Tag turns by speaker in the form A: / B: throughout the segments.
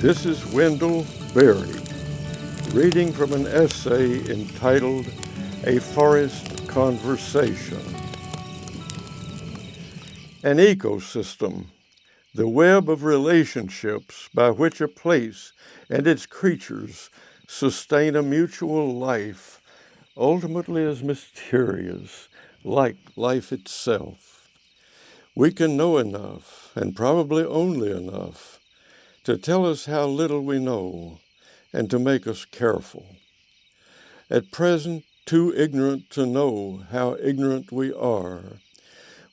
A: This is Wendell Berry, reading from an essay entitled A Forest Conversation. An ecosystem, the web of relationships by which a place and its creatures sustain a mutual life, ultimately is mysterious, like life itself. We can know enough, and probably only enough, to tell us how little we know and to make us careful. At present, too ignorant to know how ignorant we are,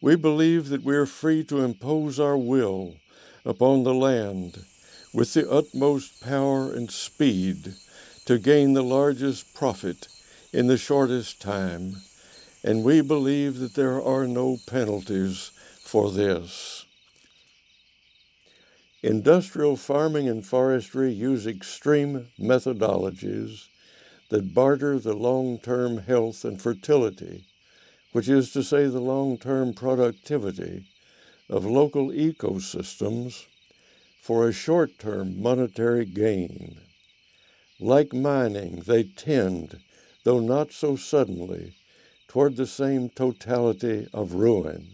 A: we believe that we are free to impose our will upon the land with the utmost power and speed to gain the largest profit in the shortest time, and we believe that there are no penalties for this. Industrial farming and forestry use extreme methodologies that barter the long-term health and fertility, which is to say the long-term productivity of local ecosystems, for a short-term monetary gain. Like mining, they tend, though not so suddenly, toward the same totality of ruin.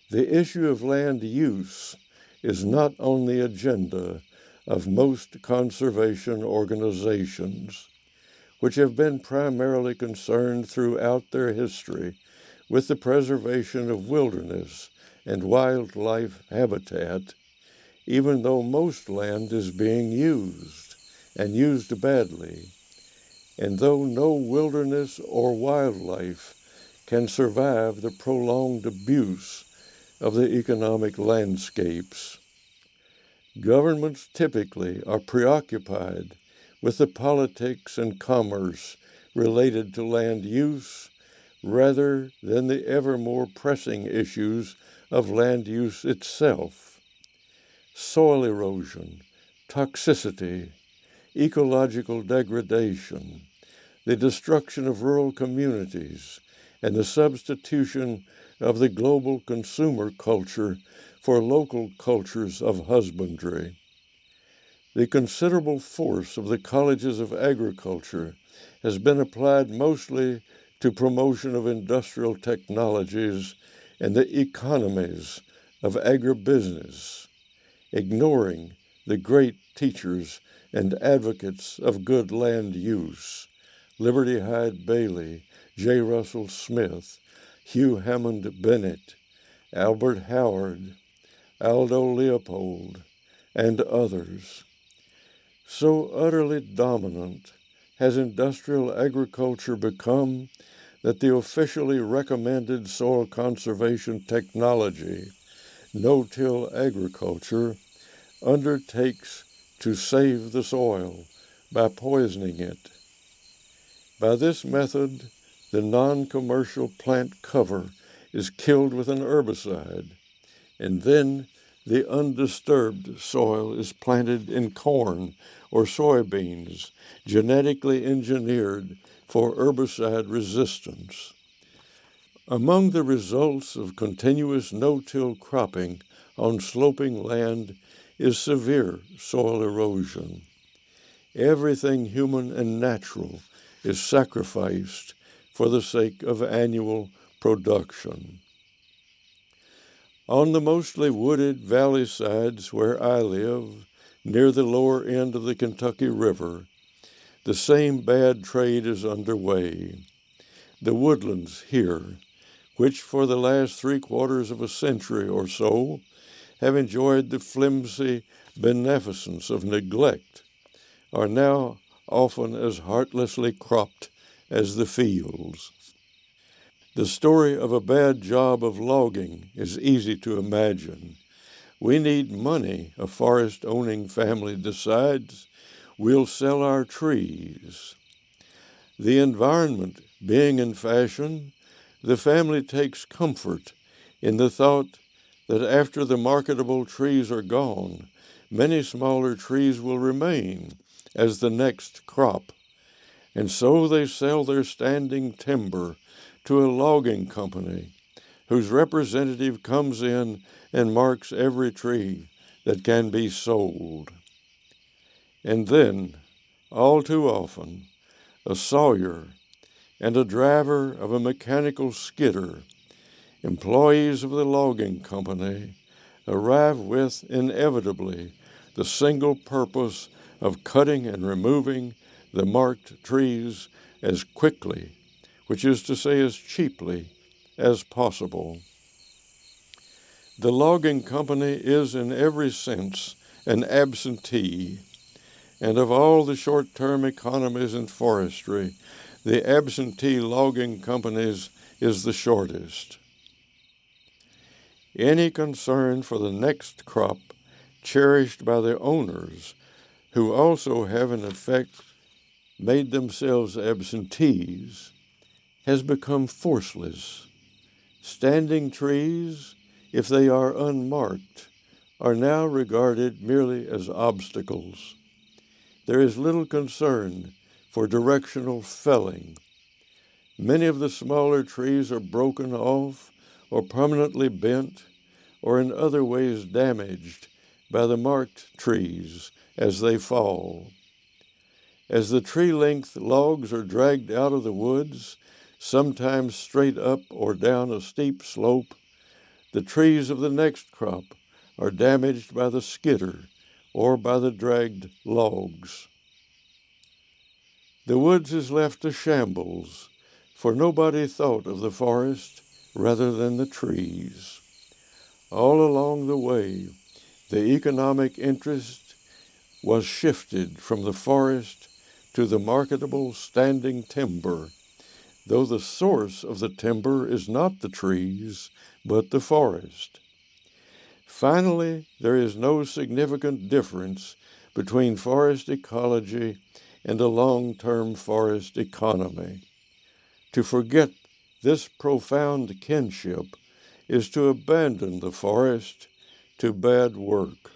A: The issue of land use is not on the agenda of most conservation organizations, which have been primarily concerned throughout their history with the preservation of wilderness and wildlife habitat, even though most land is being used, and used badly, and though no wilderness or wildlife can survive the prolonged abuse of the economic landscapes. Governments typically are preoccupied with the politics and commerce related to land use rather than the ever more pressing issues of land use itself. Soil erosion, toxicity, ecological degradation, the destruction of rural communities, and the substitution of the global consumer culture for local cultures of husbandry. The considerable force of the colleges of agriculture has been applied mostly to promotion of industrial technologies and the economies of agribusiness, ignoring the great teachers and advocates of good land use, Liberty Hyde Bailey, J. Russell Smith, Hugh Hammond Bennett, Albert Howard, Aldo Leopold, and others. So utterly dominant has industrial agriculture become that the officially recommended soil conservation technology, no-till agriculture, undertakes to save the soil by poisoning it. By this method, the non-commercial plant cover is killed with an herbicide, and then the undisturbed soil is planted in corn or soybeans, genetically engineered for herbicide resistance. Among the results of continuous no-till cropping on sloping land is severe soil erosion. Everything human and natural is sacrificed for the sake of annual production. On the mostly wooded valley sides where I live, near the lower end of the Kentucky River, the same bad trade is underway. The woodlands here, which for the last 3/4 of a century or so have enjoyed the flimsy beneficence of neglect, are now often as heartlessly cropped as the fields. The story of a bad job of logging is easy to imagine. We need money, a forest-owning family decides. We'll sell our trees. The environment being in fashion, the family takes comfort in the thought that after the marketable trees are gone, many smaller trees will remain as the next crop, and so they sell their standing timber to a logging company whose representative comes in and marks every tree that can be sold. And then, all too often, a sawyer and a driver of a mechanical skidder, employees of the logging company, arrive with, inevitably, the single purpose of cutting and removing the marked trees as quickly, which is to say as cheaply, as possible. The logging company is in every sense an absentee, and of all the short-term economies in forestry, the absentee logging companies is the shortest. Any concern for the next crop cherished by the owners, who also have in effect made themselves absentees, has become forceless. Standing trees, if they are unmarked, are now regarded merely as obstacles. There is little concern for directional felling. Many of the smaller trees are broken off or permanently bent or in other ways damaged by the marked trees as they fall. As the tree-length logs are dragged out of the woods, sometimes straight up or down a steep slope, the trees of the next crop are damaged by the skidder or by the dragged logs. The woods is left a shambles, for nobody thought of the forest rather than the trees. All along the way, the economic interest was shifted from the forest to the marketable standing timber, though the source of the timber is not the trees, but the forest. Finally, there is no significant difference between forest ecology and a long-term forest economy. To forget this profound kinship is to abandon the forest to bad work.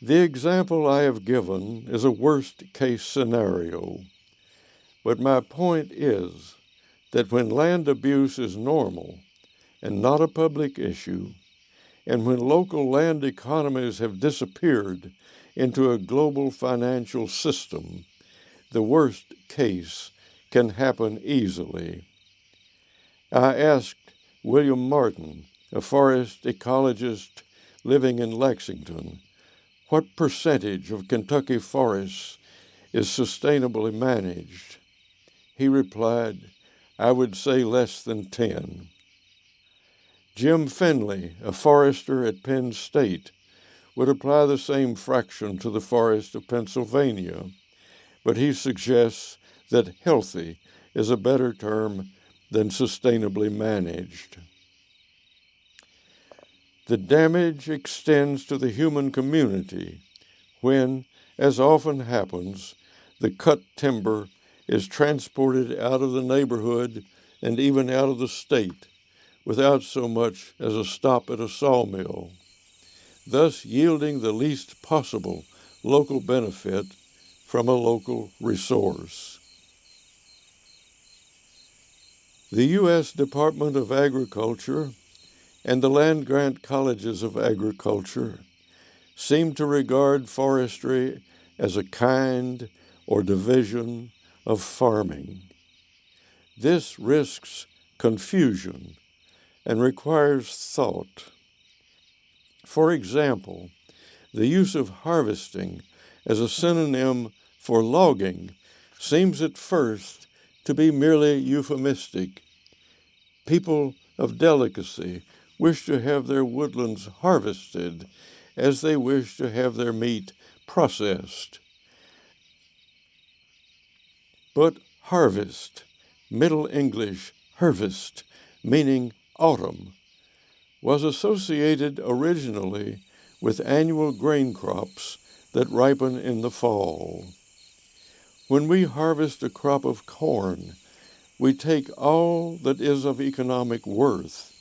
A: The example I have given is a worst-case scenario, but my point is that when land abuse is normal and not a public issue, and when local land economies have disappeared into a global financial system, the worst case can happen easily. I asked William Martin, a forest ecologist living in Lexington, what percentage of Kentucky forests is sustainably managed? He replied, I would say less than 10. Jim Finley, a forester at Penn State, would apply the same fraction to the forest of Pennsylvania, but he suggests that healthy is a better term than sustainably managed. The damage extends to the human community when, as often happens, the cut timber is transported out of the neighborhood and even out of the state without so much as a stop at a sawmill, thus yielding the least possible local benefit from a local resource. The U.S. Department of Agriculture and the land-grant colleges of agriculture seem to regard forestry as a kind or division of farming. This risks confusion and requires thought. For example, the use of harvesting as a synonym for logging seems at first to be merely euphemistic. People of delicacy wish to have their woodlands harvested as they wish to have their meat processed. But harvest, Middle English harvest, meaning autumn, was associated originally with annual grain crops that ripen in the fall. When we harvest a crop of corn, we take all that is of economic worth,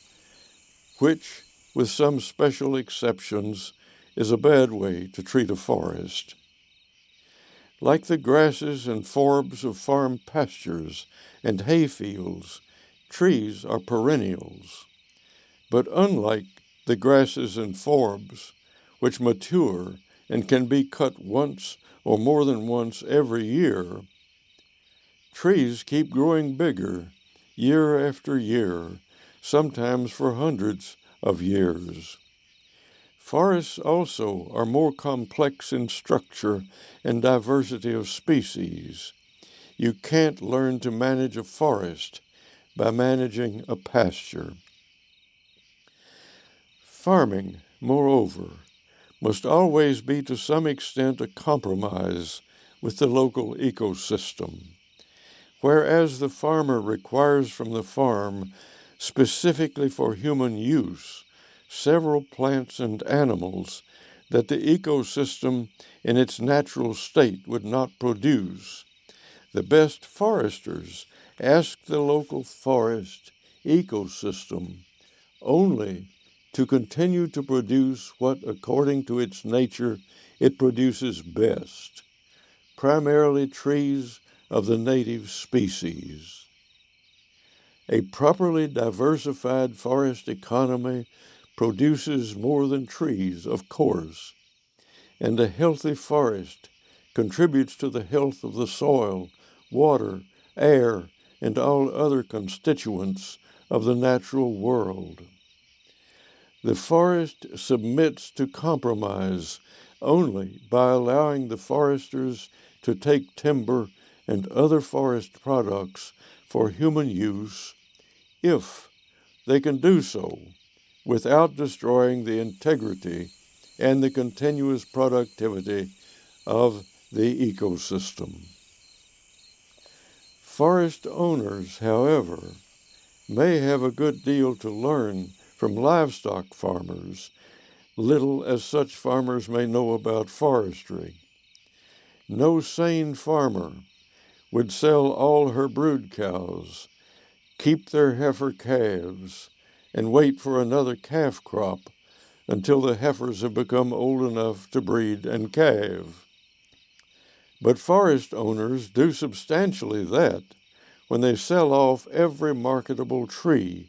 A: which, with some special exceptions, is a bad way to treat a forest. Like the grasses and forbs of farm pastures and hay fields, trees are perennials. But unlike the grasses and forbs, which mature and can be cut once or more than once every year, trees keep growing bigger year after year, sometimes for hundreds of years. Forests also are more complex in structure and diversity of species. You can't learn to manage a forest by managing a pasture. Farming, moreover, must always be to some extent a compromise with the local ecosystem. Whereas the farmer requires from the farm, specifically for human use, several plants and animals that the ecosystem in its natural state would not produce, the best foresters ask the local forest ecosystem only to continue to produce what, according to its nature, it produces best, primarily trees of the native species. A properly diversified forest economy produces more than trees, of course, and a healthy forest contributes to the health of the soil, water, air, and all other constituents of the natural world. The forest submits to compromise only by allowing the foresters to take timber and other forest products for human use if they can do so without destroying the integrity and the continuous productivity of the ecosystem. Forest owners, however, may have a good deal to learn from livestock farmers, little as such farmers may know about forestry. No sane farmer would sell all her brood cows, keep their heifer calves, and wait for another calf crop until the heifers have become old enough to breed and calve. But forest owners do substantially that when they sell off every marketable tree,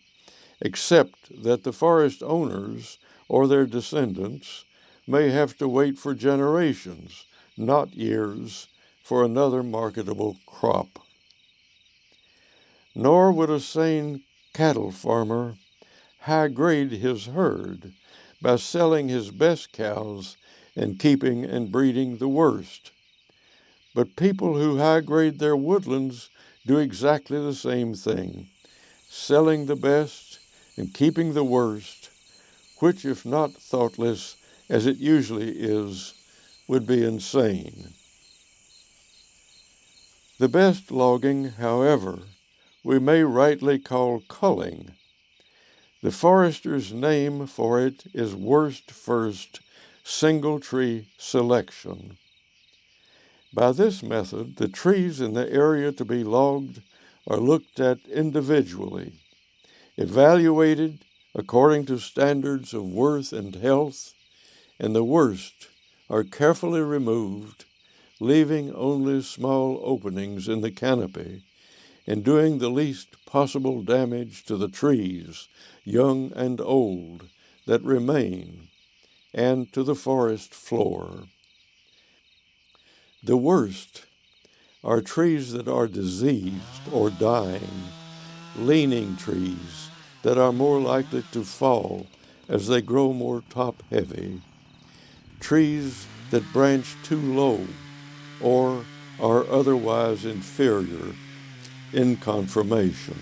A: except that the forest owners or their descendants may have to wait for generations, not years, for another marketable crop. Nor would a sane cattle farmer high-grade his herd by selling his best cows and keeping and breeding the worst. But people who high-grade their woodlands do exactly the same thing, selling the best and keeping the worst, which, if not thoughtless, as it usually is, would be insane. The best logging, however, we may rightly call culling. The forester's name for it is worst first, single tree selection. By this method, the trees in the area to be logged are looked at individually, evaluated according to standards of worth and health, and the worst are carefully removed, leaving only small openings in the canopy and doing the least possible damage to the trees, young and old, that remain, and to the forest floor. The worst are trees that are diseased or dying, leaning trees that are more likely to fall as they grow more top-heavy, trees that branch too low or are otherwise inferior in conformation.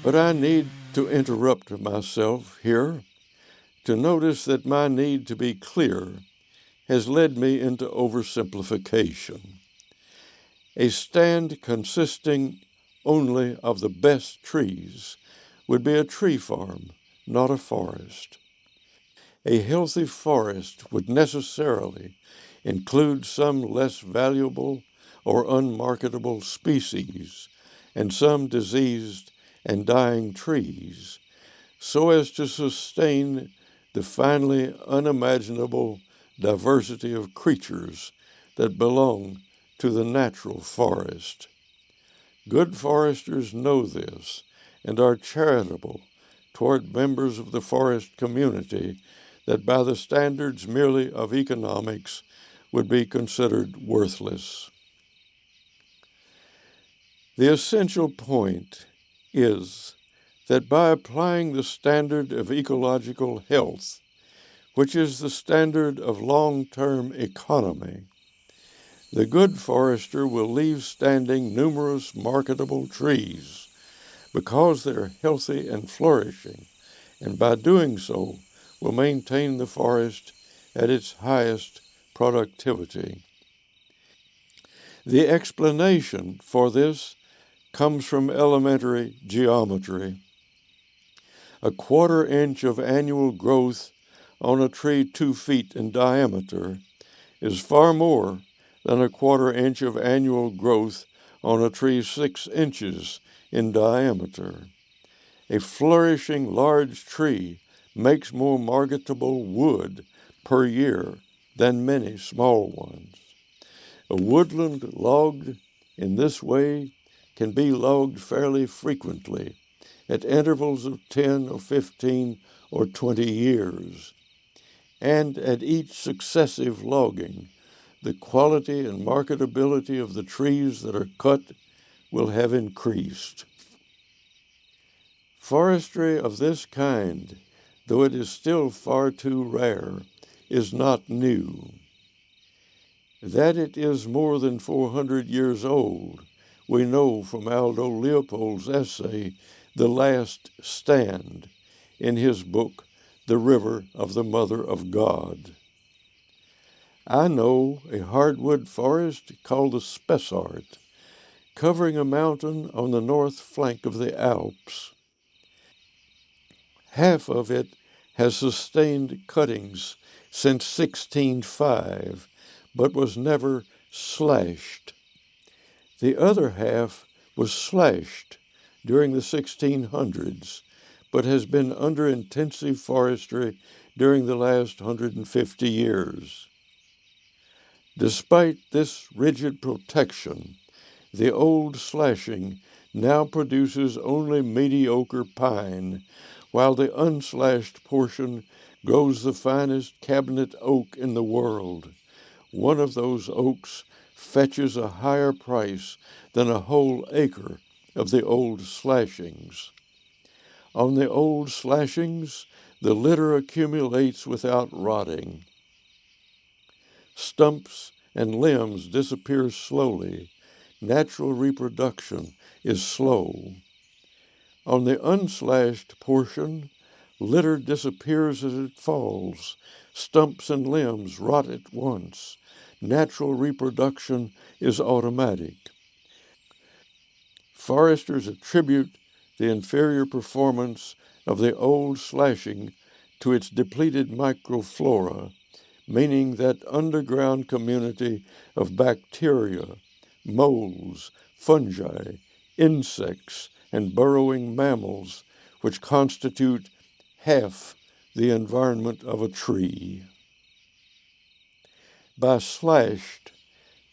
A: But I need to interrupt myself here to notice that my need to be clear has led me into oversimplification. A stand consisting only of the best trees would be a tree farm, not a forest. A healthy forest would necessarily include some less valuable or unmarketable species and some diseased and dying trees, so as to sustain the finally unimaginable diversity of creatures that belong to the natural forest. Good foresters know this and are charitable toward members of the forest community that by the standards merely of economics would be considered worthless. The essential point is that by applying the standard of ecological health, which is the standard of long-term economy, the good forester will leave standing numerous marketable trees because they are healthy and flourishing, and by doing so will maintain the forest at its highest productivity. The explanation for this comes from elementary geometry. A quarter-inch of annual growth on a tree 2 feet in diameter is far more than a quarter-inch of annual growth on a tree 6 inches in diameter. A flourishing large tree makes more marketable wood per year than many small ones. A woodland logged in this way can be logged fairly frequently, at intervals of 10 or 15 or 20 years. And at each successive logging, the quality and marketability of the trees that are cut will have increased. Forestry of this kind, though it is still far too rare, is not new. That it is more than 400 years old, we know from Aldo Leopold's essay, The Last Stand, in his book, The River of the Mother of God. I know a hardwood forest called the Spessart, covering a mountain on the north flank of the Alps. Half of it has sustained cuttings since 1605, but was never slashed. The other half was slashed during the 1600s, but has been under intensive forestry during the last 150 years. Despite this rigid protection, the old slashing now produces only mediocre pine, while the unslashed portion grows the finest cabinet oak in the world. One of those oaks fetches a higher price than a whole acre of the old slashings. On the old slashings, the litter accumulates without rotting. Stumps and limbs disappear slowly. Natural reproduction is slow. On the unslashed portion, litter disappears as it falls. Stumps and limbs rot at once. Natural reproduction is automatic. Foresters attribute the inferior performance of the old slashing to its depleted microflora, meaning that underground community of bacteria, moles, fungi, insects, and burrowing mammals, which constitute half the environment of a tree. By slashed,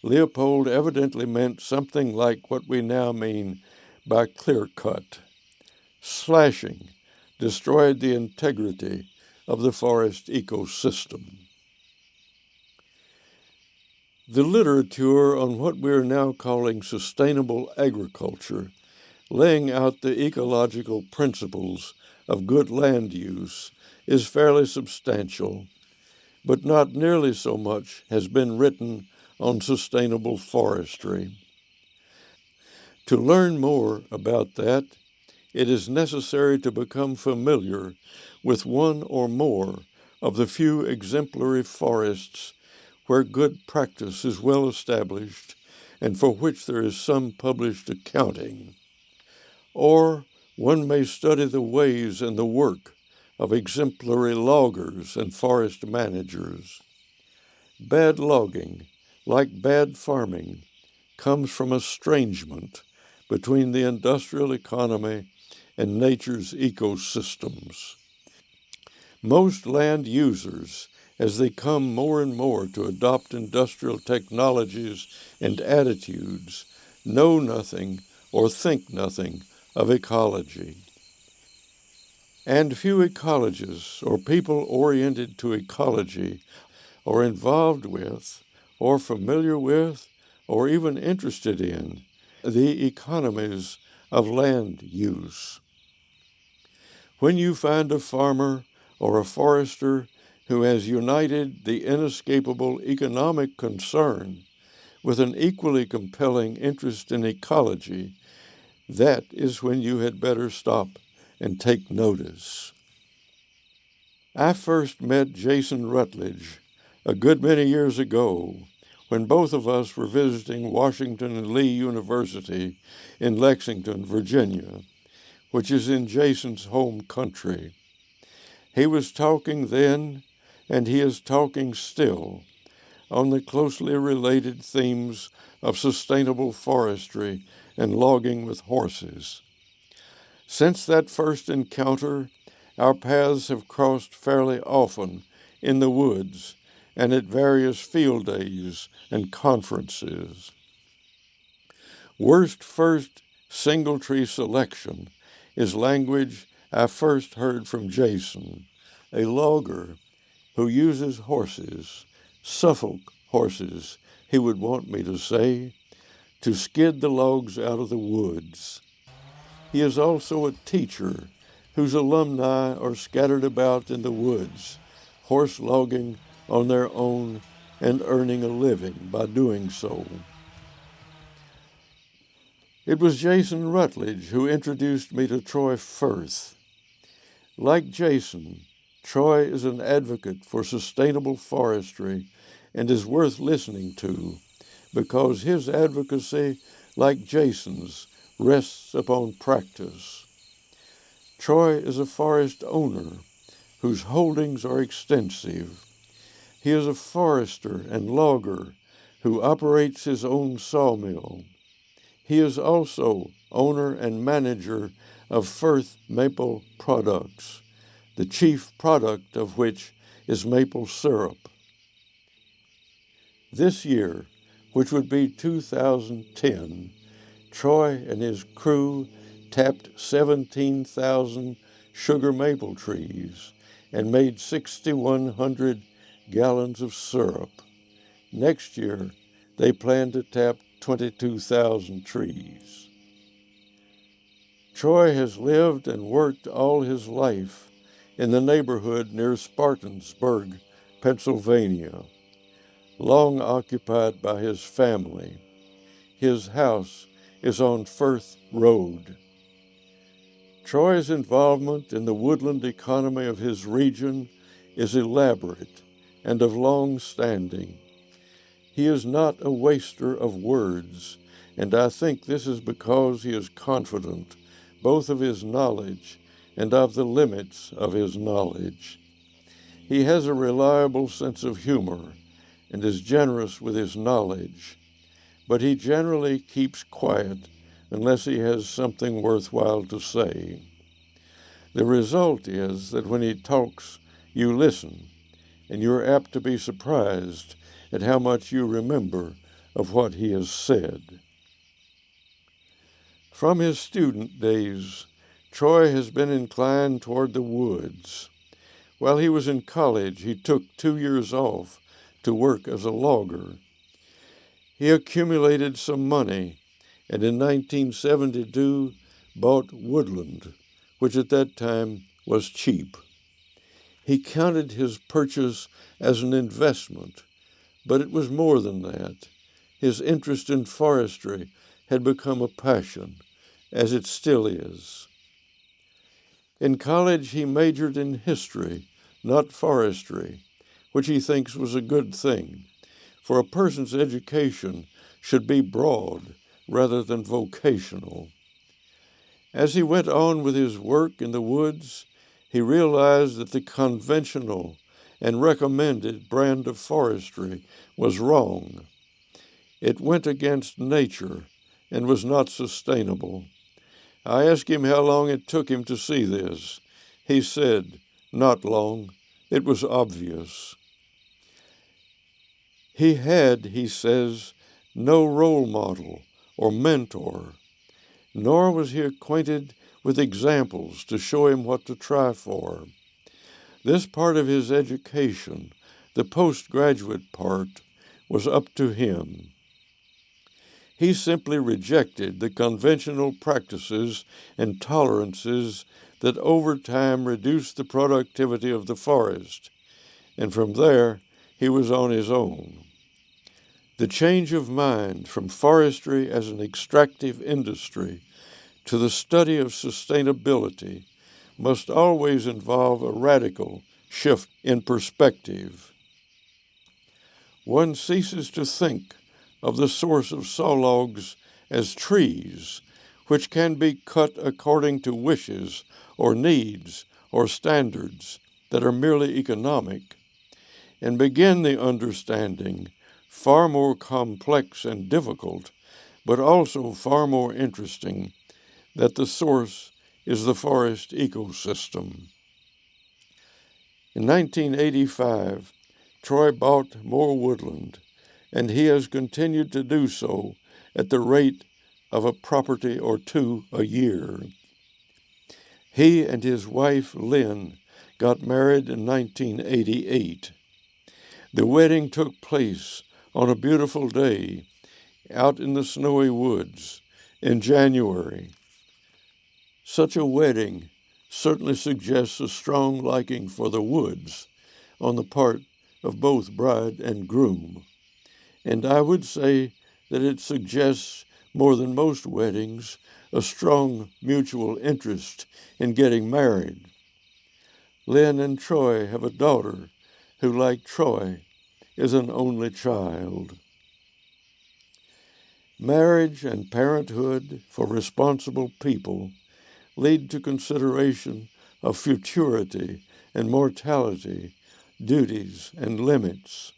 A: Leopold evidently meant something like what we now mean by clear-cut. Slashing destroyed the integrity of the forest ecosystem. The literature on what we are now calling sustainable agriculture, laying out the ecological principles of good land use, is fairly substantial, but not nearly so much has been written on sustainable forestry. To learn more about that, it is necessary to become familiar with one or more of the few exemplary forests where good practice is well established and for which there is some published accounting. Or one may study the ways and the work of exemplary loggers and forest managers. Bad logging, like bad farming, comes from estrangement between the industrial economy and nature's ecosystems. Most land users, as they come more and more to adopt industrial technologies and attitudes, know nothing or think nothing of ecology. And few ecologists or people oriented to ecology or involved with or familiar with or even interested in the economies of land use. When you find a farmer or a forester who has united the inescapable economic concern with an equally compelling interest in ecology, that is when you had better stop and take notice. I first met Jason Rutledge a good many years ago when both of us were visiting Washington and Lee University in Lexington, Virginia, which is in Jason's home country. He was talking then, and he is talking still, on the closely related themes of sustainable forestry and logging with horses. Since that first encounter, our paths have crossed fairly often in the woods and at various field days and conferences. Worst first single tree selection is language I first heard from Jason, a logger who uses horses, Suffolk horses, he would want me to say, to skid the logs out of the woods. He is also a teacher whose alumni are scattered about in the woods, horse logging on their own and earning a living by doing so. It was Jason Rutledge who introduced me to Troy Firth. Like Jason, Troy is an advocate for sustainable forestry and is worth listening to because his advocacy, like Jason's, rests upon practice. Troy is a forest owner whose holdings are extensive. He is a forester and logger who operates his own sawmill. He is also owner and manager of Firth Maple Products, the chief product of which is maple syrup. This year, which would be 2010, Troy and his crew tapped 17,000 sugar maple trees and made 6,100 gallons of syrup. Next year, they plan to tap 22,000 trees. Troy has lived and worked all his life in the neighborhood near Spartansburg, Pennsylvania, long occupied by his family. His house is on Firth Road. Troy's involvement in the woodland economy of his region is elaborate and of long standing. He is not a waster of words, and I think this is because he is confident both of his knowledge and of the limits of his knowledge. He has a reliable sense of humor and is generous with his knowledge, but he generally keeps quiet unless he has something worthwhile to say. The result is that when he talks, you listen, and you're apt to be surprised at how much you remember of what he has said. From his student days, Troy has been inclined toward the woods. While he was in college, he took 2 years off to work as a logger. He accumulated some money and in 1972 bought woodland, which at that time was cheap. He counted his purchase as an investment, but it was more than that. His interest in forestry had become a passion, as it still is. In college, he majored in history, not forestry, which he thinks was a good thing, for a person's education should be broad rather than vocational. As he went on with his work in the woods, he realized that the conventional and recommended brand of forestry was wrong. It went against nature and was not sustainable. I asked him how long it took him to see this. He said, not long. It was obvious. He had, he says, no role model or mentor, nor was he acquainted with examples to show him what to try for. This part of his education, the postgraduate part, was up to him. He simply rejected the conventional practices and tolerances that over time reduced the productivity of the forest, and from there he was on his own. The change of mind from forestry as an extractive industry to the study of sustainability must always involve a radical shift in perspective. One ceases to think of the source of sawlogs as trees, which can be cut according to wishes or needs or standards that are merely economic, and begin the understanding, far more complex and difficult, but also far more interesting, that the source is the forest ecosystem. In 1985, Troy bought more woodland, and he has continued to do so at the rate of a property or two a year. He and his wife, Lynn, got married in 1988. The wedding took place on a beautiful day out in the snowy woods in January. Such a wedding certainly suggests a strong liking for the woods on the part of both bride and groom. And I would say that it suggests, more than most weddings, a strong mutual interest in getting married. Lynn and Troy have a daughter who, like Troy, is an only child. Marriage and parenthood for responsible people lead to consideration of futurity and mortality, duties and limits.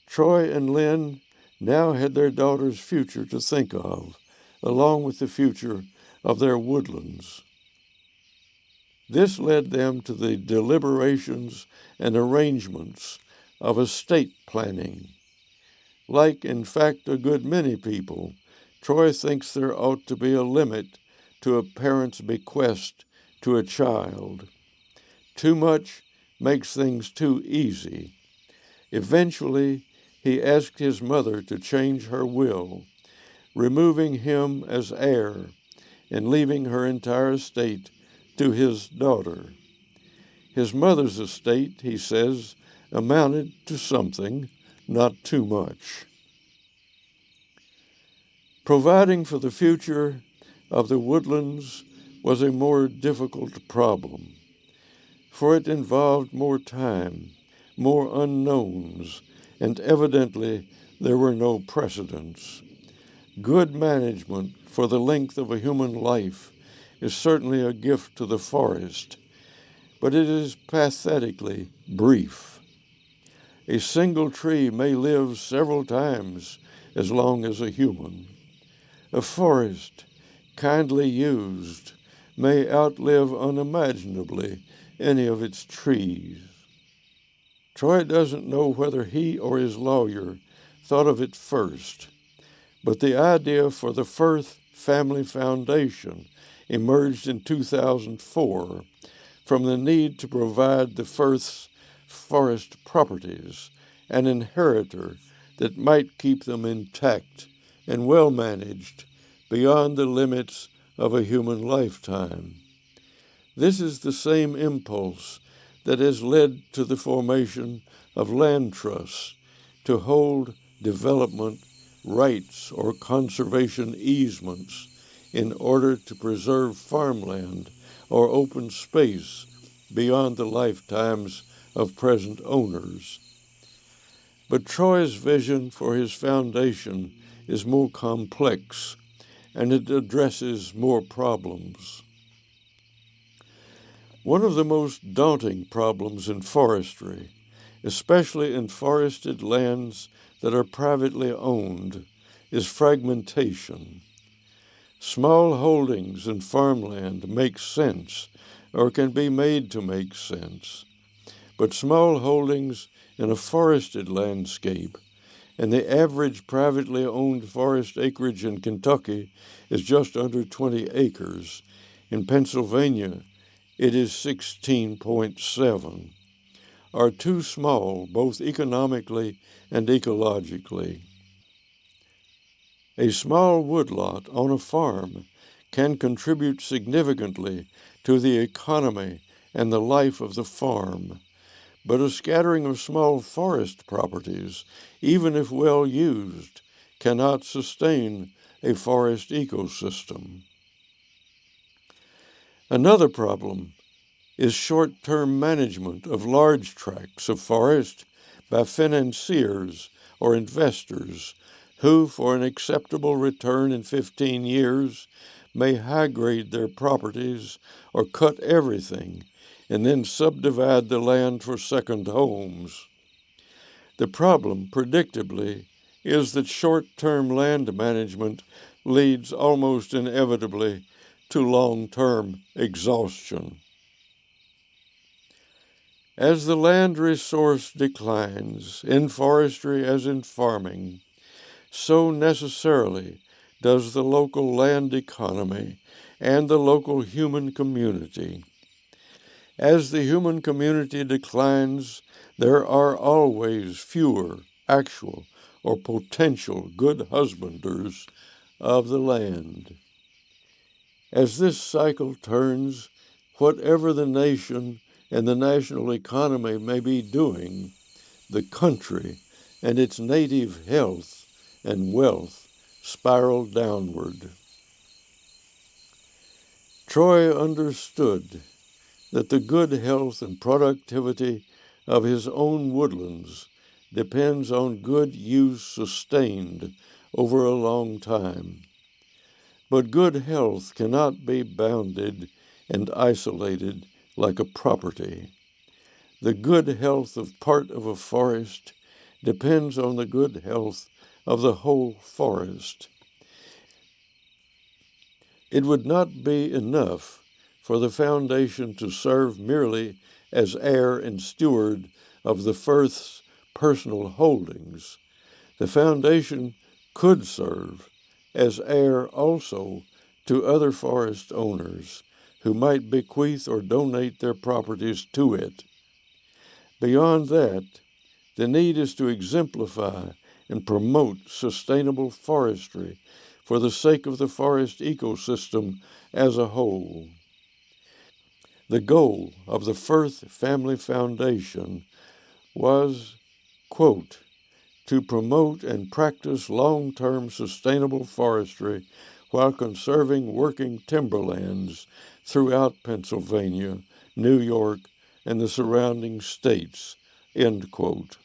A: Troy and Lynn now had their daughter's future to think of, along with the future of their woodlands. This led them to the deliberations and arrangements of estate planning. Like, in fact, a good many people, Troy thinks there ought to be a limit to a parent's bequest to a child. Too much makes things too easy. Eventually, he asked his mother to change her will, removing him as heir and leaving her entire estate to his daughter. His mother's estate, he says, amounted to something, not too much. Providing for the future of the woodlands was a more difficult problem, for it involved more time, more unknowns, and evidently there were no precedents. Good management for the length of a human life is certainly a gift to the forest, but it is pathetically brief. A single tree may live several times as long as a human. A forest, kindly used, may outlive unimaginably any of its trees. Troy doesn't know whether he or his lawyer thought of it first, but the idea for the Firth Family Foundation emerged in 2004 from the need to provide the Firth's forest properties an inheritor that might keep them intact and well managed beyond the limits of a human lifetime. This is the same impulse that has led to the formation of land trusts to hold development rights or conservation easements in order to preserve farmland or open space beyond the lifetimes of present owners. But Troy's vision for his foundation is more complex, and it addresses more problems. One of the most daunting problems in forestry, especially in forested lands that are privately owned, is fragmentation. Small holdings in farmland make sense or can be made to make sense, but small holdings in a forested landscape, and the average privately owned forest acreage in Kentucky is just under 20 acres, In Pennsylvania, it is 16.7, are too small both economically and ecologically. A small woodlot on a farm can contribute significantly to the economy and the life of the farm, but a scattering of small forest properties, even if well used, cannot sustain a forest ecosystem. Another problem is short-term management of large tracts of forest by financiers or investors who, for an acceptable return in 15 years, may high-grade their properties or cut everything and then subdivide the land for second homes. The problem, predictably, is that short-term land management leads almost inevitably to long-term exhaustion. As the land resource declines, in forestry as in farming, so necessarily does the local land economy and the local human community. As the human community declines, there are always fewer actual or potential good husbanders of the land. As this cycle turns, whatever the nation and the national economy may be doing, the country and its native health and wealth spiral downward. Troy understood that the good health and productivity of his own woodlands depends on good use sustained over a long time. But good health cannot be bounded and isolated like a property. The good health of part of a forest depends on the good health of the whole forest. It would not be enough for the foundation to serve merely as heir and steward of the Firth's personal holdings. The foundation could serve as heir also to other forest owners who might bequeath or donate their properties to it. Beyond that, the need is to exemplify and promote sustainable forestry for the sake of the forest ecosystem as a whole. The goal of the Firth Family Foundation was, quote, to promote and practice long-term sustainable forestry while conserving working timberlands throughout Pennsylvania, New York, and the surrounding states, end quote.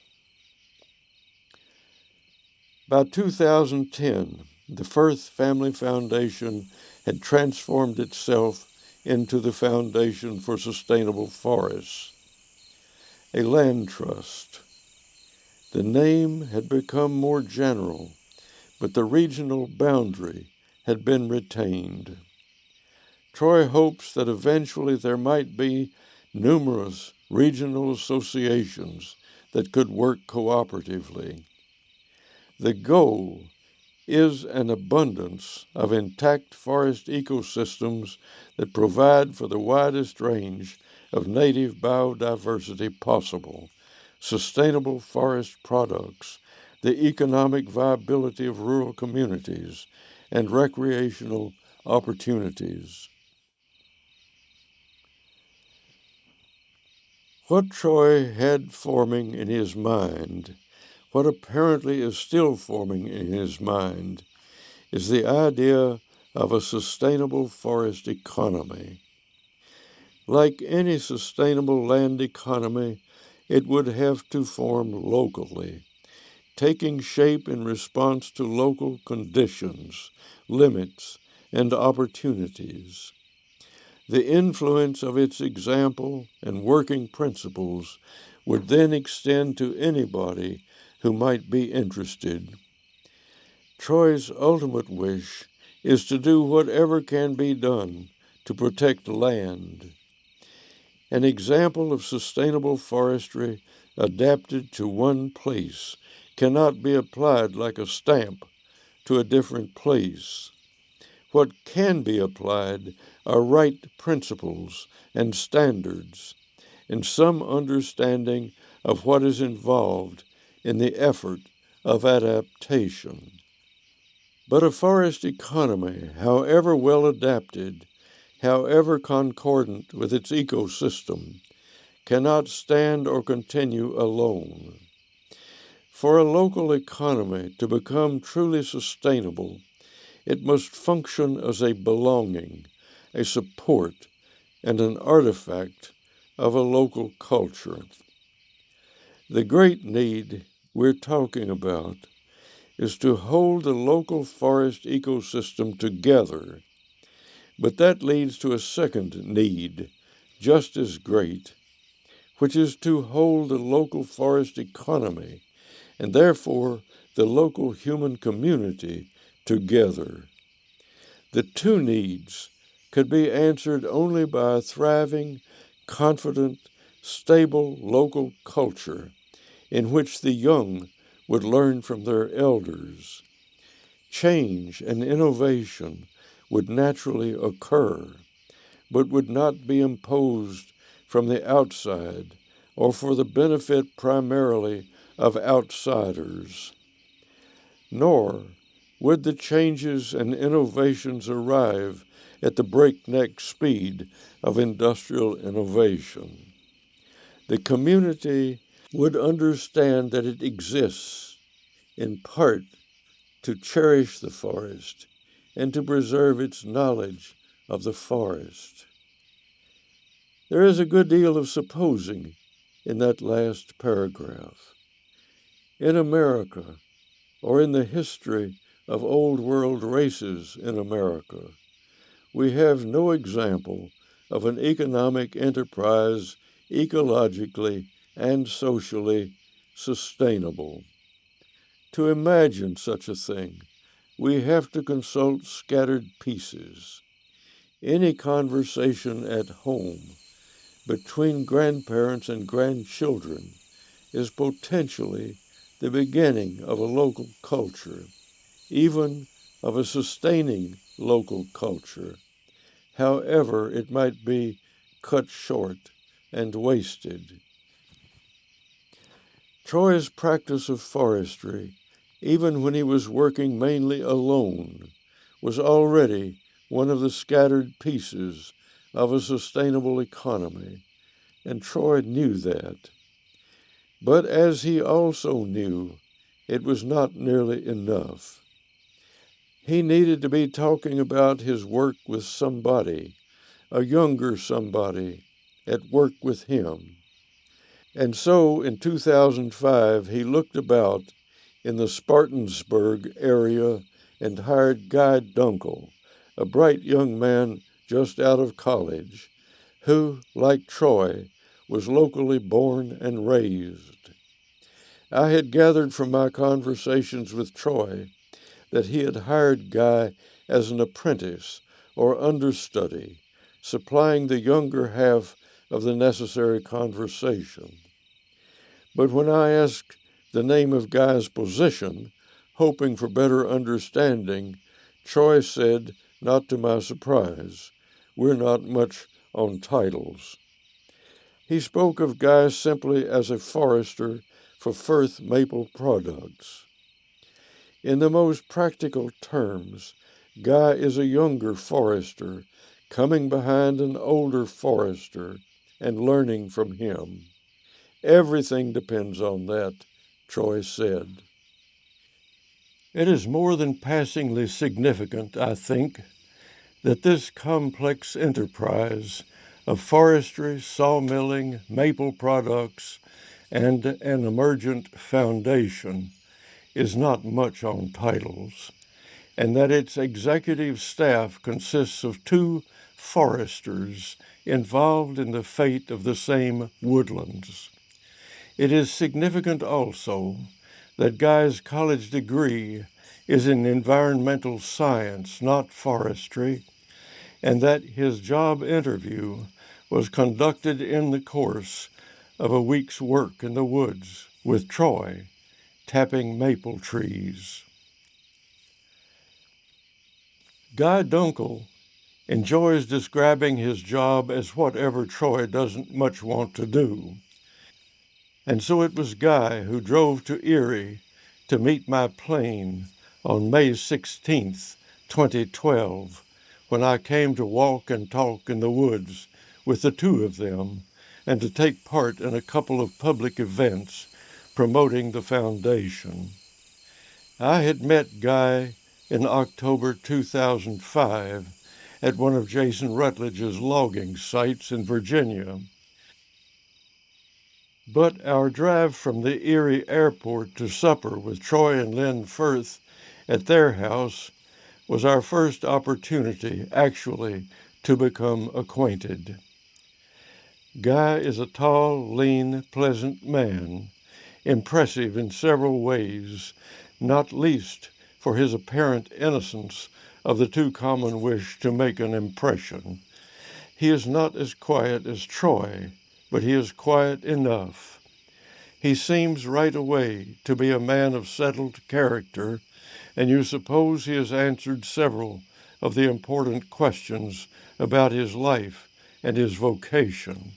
A: By 2010, the Firth Family Foundation had transformed itself into the Foundation for Sustainable Forests, a land trust. The name had become more general, but the regional boundary had been retained. Troy hopes that eventually there might be numerous regional associations that could work cooperatively. The goal is an abundance of intact forest ecosystems that provide for the widest range of native biodiversity possible, sustainable forest products, the economic viability of rural communities, and recreational opportunities. What Troy had forming in his mind, what apparently is still forming in his mind, is the idea of a sustainable forest economy. Like any sustainable land economy, it would have to form locally, taking shape in response to local conditions, limits, and opportunities. The influence of its example and working principles would then extend to anybody who might be interested. Troy's ultimate wish is to do whatever can be done to protect land. An example of sustainable forestry adapted to one place cannot be applied like a stamp to a different place. What can be applied are right principles and standards, and some understanding of what is involved in the effort of adaptation. But a forest economy, however well adapted, however concordant with its ecosystem, cannot stand or continue alone. For a local economy to become truly sustainable, it must function as a belonging, a support, and an artifact of a local culture. The great need we're talking about is to hold the local forest ecosystem together, but that leads to a second need, just as great, which is to hold the local forest economy and therefore the local human community together. The two needs could be answered only by a thriving, confident, stable local culture in which the young would learn from their elders. Change and innovation would naturally occur, but would not be imposed from the outside or for the benefit primarily of outsiders. Nor would the changes and innovations arrive at the breakneck speed of industrial innovation. The community would understand that it exists, in part, to cherish the forest and to preserve its knowledge of the forest. There is a good deal of supposing in that last paragraph. In America, or in the history of old world races in America, we have no example of an economic enterprise ecologically and socially sustainable. To imagine such a thing, we have to consult scattered pieces. Any conversation at home between grandparents and grandchildren is potentially the beginning of a local culture, even of a sustaining local culture, however it might be cut short and wasted. Troy's practice of forestry, even when he was working mainly alone, was already one of the scattered pieces of a sustainable economy, and Troy knew that. But as he also knew, it was not nearly enough. He needed to be talking about his work with somebody, a younger somebody, at work with him. And so in 2005, he looked about in the Spartansburg area and hired Guy Dunkle, a bright young man just out of college, who, like Troy, was locally born and raised. I had gathered from my conversations with Troy that he had hired Guy as an apprentice or understudy, supplying the younger half of the necessary conversation. But when I asked the name of Guy's position, hoping for better understanding, Troy said, not to my surprise, "We're not much on titles." He spoke of Guy simply as a forester for Firth maple products. In the most practical terms, Guy is a younger forester coming behind an older forester and learning from him. Everything depends on that, Troy said. It is more than passingly significant, I think, that this complex enterprise of forestry, sawmilling, maple products, and an emergent foundation is not much on titles, and that its executive staff consists of two foresters involved in the fate of the same woodlands. It is significant also that Guy's college degree is in environmental science, not forestry, and that his job interview was conducted in the course of a week's work in the woods with Troy, tapping maple trees. Guy Dunkle enjoys describing his job as whatever Troy doesn't much want to do. And so it was Guy who drove to Erie to meet my plane on May 16th, 2012, when I came to walk and talk in the woods with the two of them and to take part in a couple of public events promoting the foundation. I had met Guy in October 2005 at one of Jason Rutledge's logging sites in Virginia. But our drive from the Erie airport to supper with Troy and Lynn Firth at their house was our first opportunity, actually, to become acquainted. Guy is a tall, lean, pleasant man, impressive in several ways, not least for his apparent innocence of the too common wish to make an impression. He is not as quiet as Troy, but he is quiet enough. He seems right away to be a man of settled character, and you suppose he has answered several of the important questions about his life and his vocation.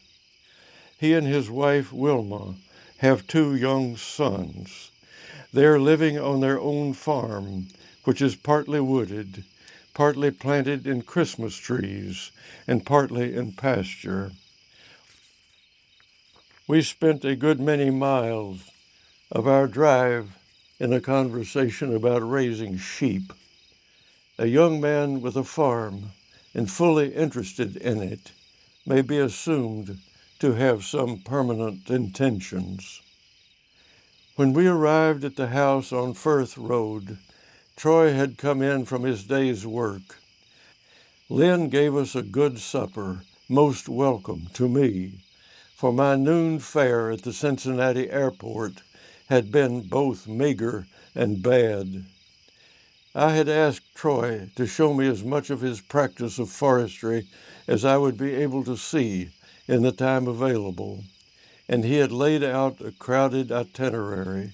A: He and his wife, Wilma, have two young sons. They are living on their own farm, which is partly wooded, partly planted in Christmas trees, and partly in pasture. We spent a good many miles of our drive in a conversation about raising sheep. A young man with a farm and fully interested in it may be assumed to have some permanent intentions. When we arrived at the house on Firth Road, Troy had come in from his day's work. Lynn gave us a good supper, most welcome to me, for my noon fare at the Cincinnati airport had been both meager and bad. I had asked Troy to show me as much of his practice of forestry as I would be able to see in the time available, and he had laid out a crowded itinerary.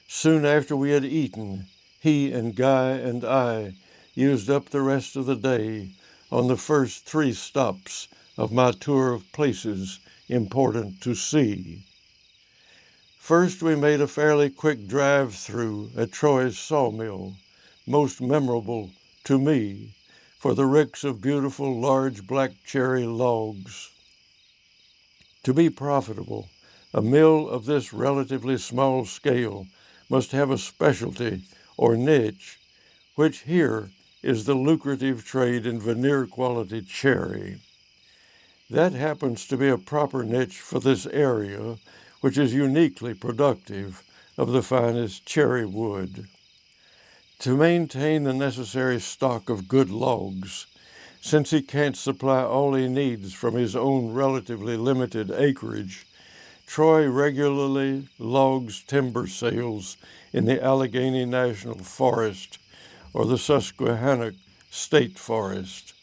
A: Soon after we had eaten, he and Guy and I used up the rest of the day on the first three stops of my tour of places important to see. First, we made a fairly quick drive through at Troy's sawmill, most memorable to me for the ricks of beautiful large black cherry logs. To be profitable, a mill of this relatively small scale must have a specialty or niche, which here is the lucrative trade in veneer quality cherry. That happens to be a proper niche for this area, which is uniquely productive of the finest cherry wood. To maintain the necessary stock of good logs, since he can't supply all he needs from his own relatively limited acreage, Troy regularly logs timber sales in the Allegheny National Forest or the Susquehannock State Forest.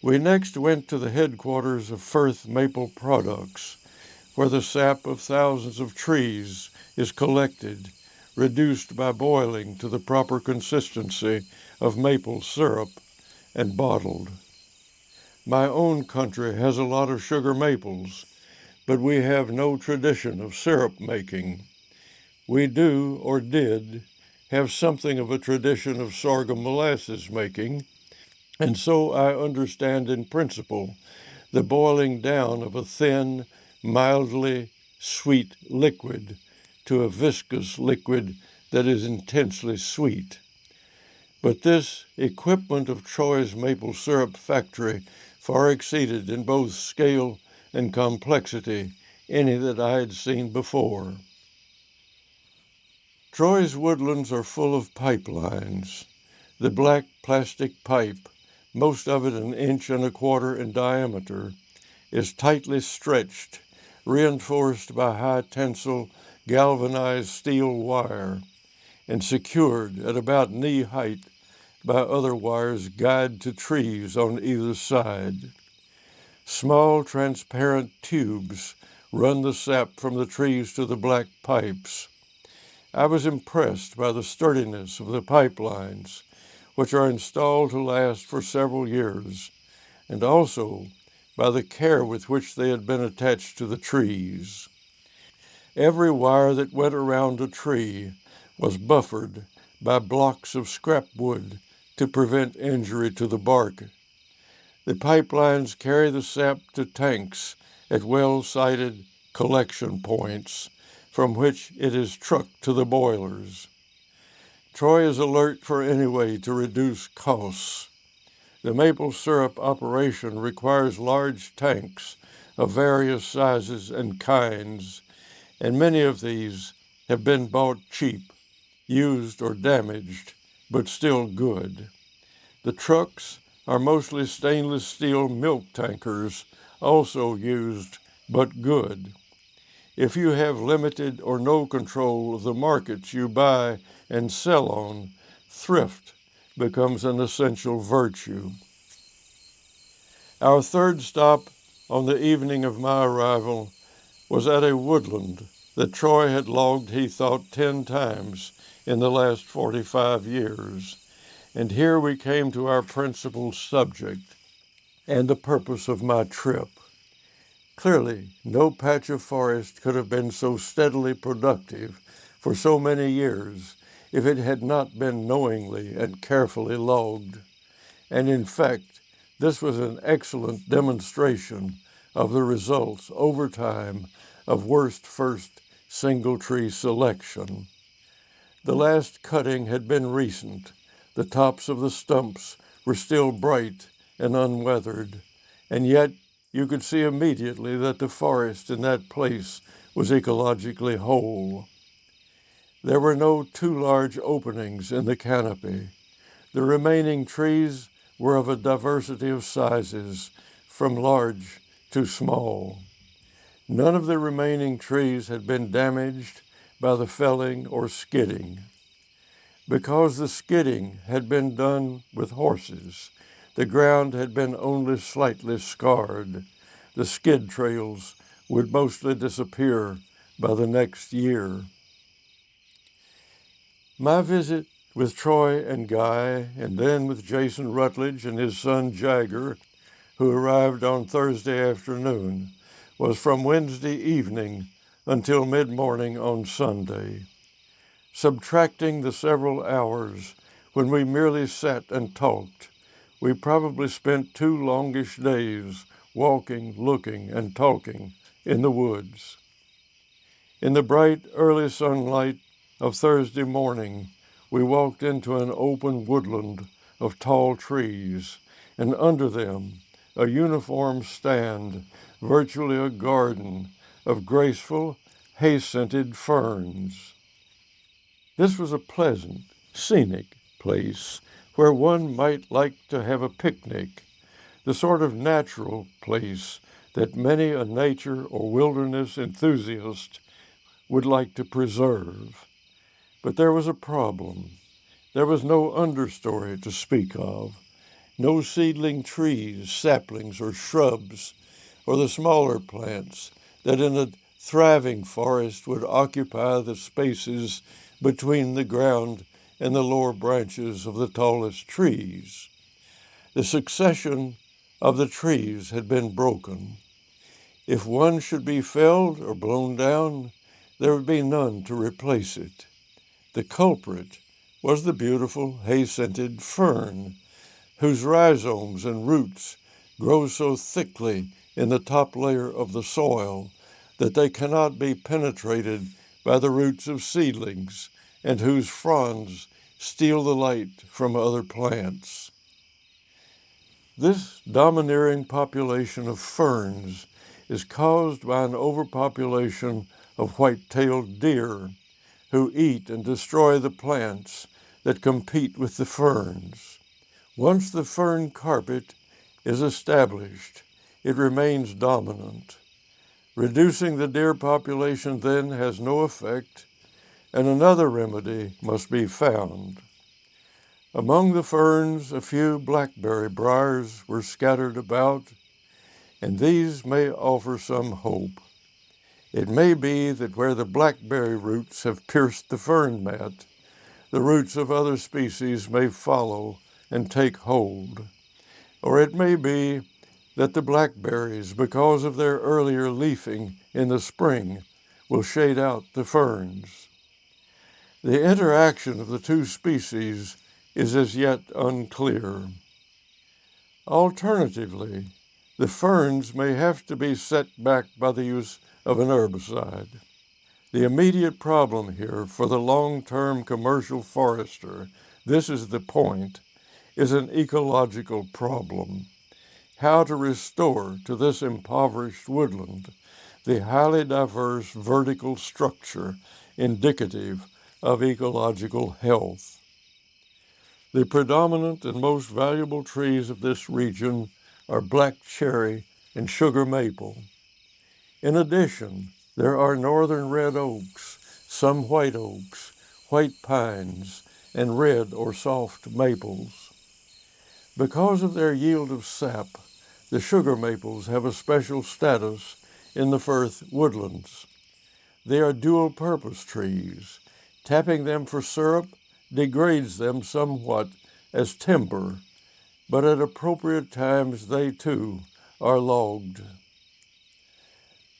A: We next went to the headquarters of Firth Maple Products, where the sap of thousands of trees is collected, reduced by boiling to the proper consistency of maple syrup, and bottled. My own country has a lot of sugar maples, but we have no tradition of syrup making. We do, or did, have something of a tradition of sorghum molasses making, and so I understand in principle the boiling down of a thin, mildly sweet liquid to a viscous liquid that is intensely sweet. But this equipment of Troy's maple syrup factory far exceeded in both scale and complexity any that I had seen before. Troy's woodlands are full of pipelines. The black plastic pipe, most of it an inch and a quarter in diameter, is tightly stretched, reinforced by high tensile galvanized steel wire, and secured at about knee height by other wires guyed to trees on either side. Small transparent tubes run the sap from the trees to the black pipes. I was impressed by the sturdiness of the pipelines, which are installed to last for several years, and also by the care with which they had been attached to the trees. Every wire that went around a tree was buffered by blocks of scrap wood to prevent injury to the bark. The pipelines carry the sap to tanks at well-sited collection points from which it is trucked to the boilers. Troy is alert for any way to reduce costs. The maple syrup operation requires large tanks of various sizes and kinds, and many of these have been bought cheap, used or damaged, but still good. The trucks are mostly stainless steel milk tankers, also used but good. If you have limited or no control of the markets you buy and sell on, thrift becomes an essential virtue. Our third stop on the evening of my arrival was at a woodland that Troy had logged, he thought, 10 times in the last 45 years. And here we came to our principal subject and the purpose of my trip. Clearly, no patch of forest could have been so steadily productive for so many years if it had not been knowingly and carefully logged. And in fact, this was an excellent demonstration of the results over time of worst first single tree selection. The last cutting had been recent. The tops of the stumps were still bright and unweathered, and yet you could see immediately that the forest in that place was ecologically whole. There were no too large openings in the canopy. The remaining trees were of a diversity of sizes, from large to small. None of the remaining trees had been damaged by the felling or skidding. Because the skidding had been done with horses, the ground had been only slightly scarred. The skid trails would mostly disappear by the next year. My visit with Troy and Guy, and then with Jason Rutledge and his son Jagger, who arrived on Thursday afternoon, was from Wednesday evening until mid-morning on Sunday. Subtracting the several hours when we merely sat and talked, we probably spent 2 longish days walking, looking, and talking in the woods. In the bright, early sunlight of Thursday morning, we walked into an open woodland of tall trees, and under them, a uniform stand, virtually a garden of graceful, hay-scented ferns. This was a pleasant, scenic place where one might like to have a picnic, the sort of natural place that many a nature or wilderness enthusiast would like to preserve. But there was a problem. There was no understory to speak of, no seedling trees, saplings, or shrubs, or the smaller plants that in a thriving forest would occupy the spaces between the ground and the lower branches of the tallest trees. The succession of the trees had been broken. If one should be felled or blown down, there would be none to replace it. The culprit was the beautiful hay-scented fern, whose rhizomes and roots grow so thickly in the top layer of the soil that they cannot be penetrated by the roots of seedlings, and whose fronds steal the light from other plants. This domineering population of ferns is caused by an overpopulation of white-tailed deer, who eat and destroy the plants that compete with the ferns. Once the fern carpet is established, it remains dominant. Reducing the deer population then has no effect, and another remedy must be found. Among the ferns, a few blackberry briars were scattered about, and these may offer some hope. It may be that where the blackberry roots have pierced the fern mat, the roots of other species may follow and take hold. Or it may be that the blackberries, because of their earlier leafing in the spring, will shade out the ferns. The interaction of the two species is as yet unclear. Alternatively, the ferns may have to be set back by the use of an herbicide. The immediate problem here for the long-term commercial forester, this is the point, is an ecological problem. How to restore to this impoverished woodland the highly diverse vertical structure indicative of ecological health. The predominant and most valuable trees of this region are black cherry and sugar maple. In addition, there are northern red oaks, some white oaks, white pines, and red or soft maples. Because of their yield of sap, the sugar maples have a special status in the Firth woodlands. They are dual-purpose trees. Tapping them for syrup degrades them somewhat as timber, but at appropriate times they too are logged.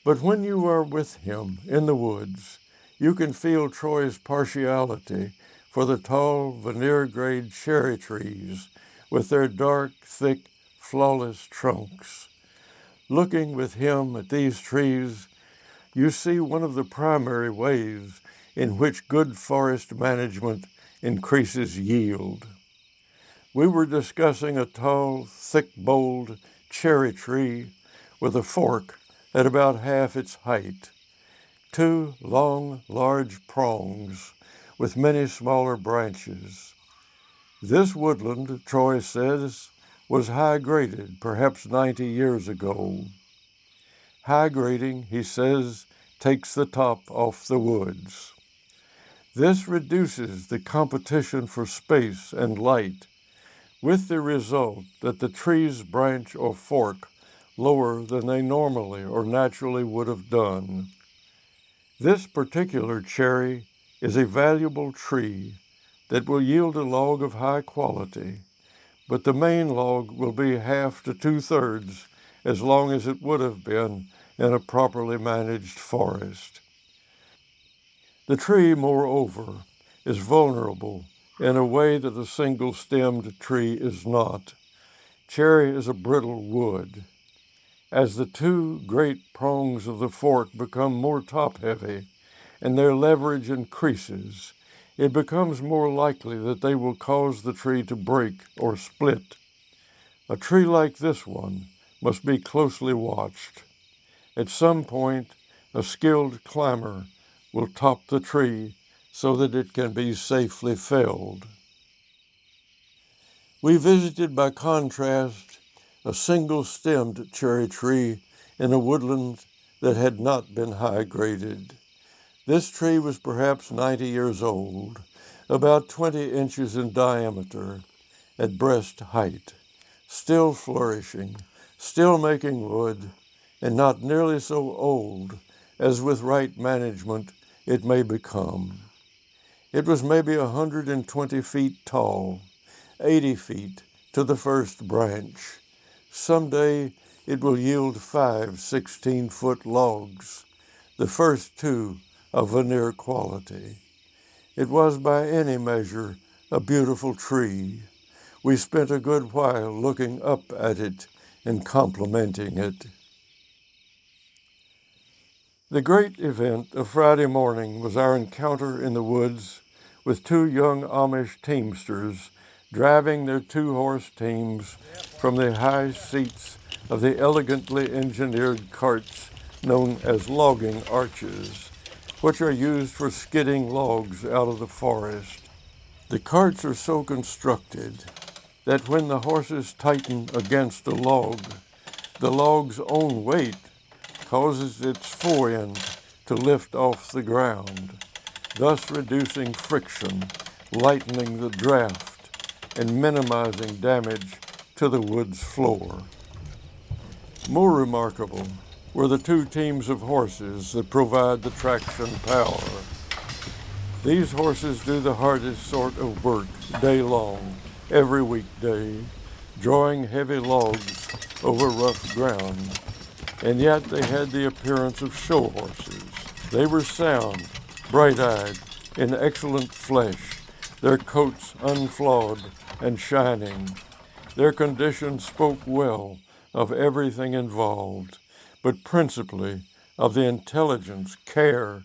A: But when you are with him in the woods, you can feel Troy's partiality for the tall veneer-grade cherry trees with their dark, thick, flawless trunks. Looking with him at these trees, you see one of the primary ways in which good forest management increases yield. We were discussing a tall, thick-boled cherry tree with a fork at about half its height, two long, large prongs with many smaller branches. This woodland, Troy says, was high-graded perhaps 90 years ago. High grading, he says, takes the top off the woods. This reduces the competition for space and light, with the result that the trees branch or fork lower than they normally or naturally would have done. This particular cherry is a valuable tree that will yield a log of high quality, but the main log will be half to two-thirds as long as it would have been in a properly managed forest. The tree, moreover, is vulnerable in a way that a single-stemmed tree is not. Cherry is a brittle wood. As the two great prongs of the fork become more top-heavy and their leverage increases, it becomes more likely that they will cause the tree to break or split. A tree like this one must be closely watched. At some point, a skilled climber will top the tree so that it can be safely felled. We visited, by contrast, a single-stemmed cherry tree in a woodland that had not been high-graded. This tree was perhaps 90 years old, about 20 inches in diameter, at breast height, still flourishing, still making wood, and not nearly so old as with right management it may become. It was maybe 120 feet tall, 80 feet to the first branch. Someday it will yield 5 16-foot logs, the first two of veneer quality. It was by any measure a beautiful tree. We spent a good while looking up at it and complimenting it. The great event of Friday morning was our encounter in the woods with two young Amish teamsters driving their two-horse teams from the high seats of the elegantly engineered carts known as logging arches, which are used for skidding logs out of the forest. The carts are so constructed that when the horses tighten against a log, the log's own weight causes its forend to lift off the ground, thus reducing friction, lightening the draft, and minimizing damage to the wood's floor. More remarkable were the two teams of horses that provide the traction power. These horses do the hardest sort of work day long, every weekday, drawing heavy logs over rough ground, and yet they had the appearance of show horses. They were sound, bright-eyed, in excellent flesh, their coats unflawed and shining. Their condition spoke well of everything involved, but principally of the intelligence, care,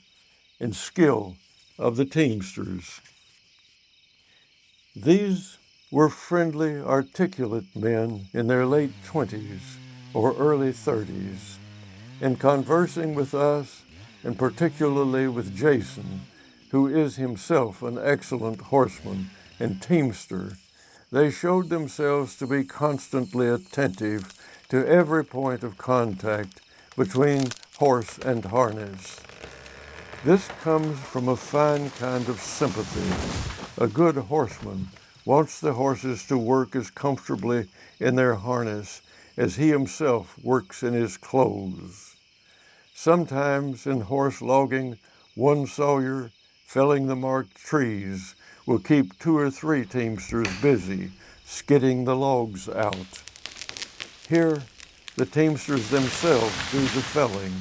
A: and skill of the teamsters. These were friendly, articulate men in their late 20s or early 30s. In conversing with us, and particularly with Jason, who is himself an excellent horseman and teamster, they showed themselves to be constantly attentive to every point of contact between horse and harness. This comes from a fine kind of sympathy. A good horseman wants the horses to work as comfortably in their harness as he himself works in his clothes. Sometimes in horse logging, one sawyer felling the marked trees will keep 2 or 3 teamsters busy skidding the logs out. Here, the teamsters themselves do the felling,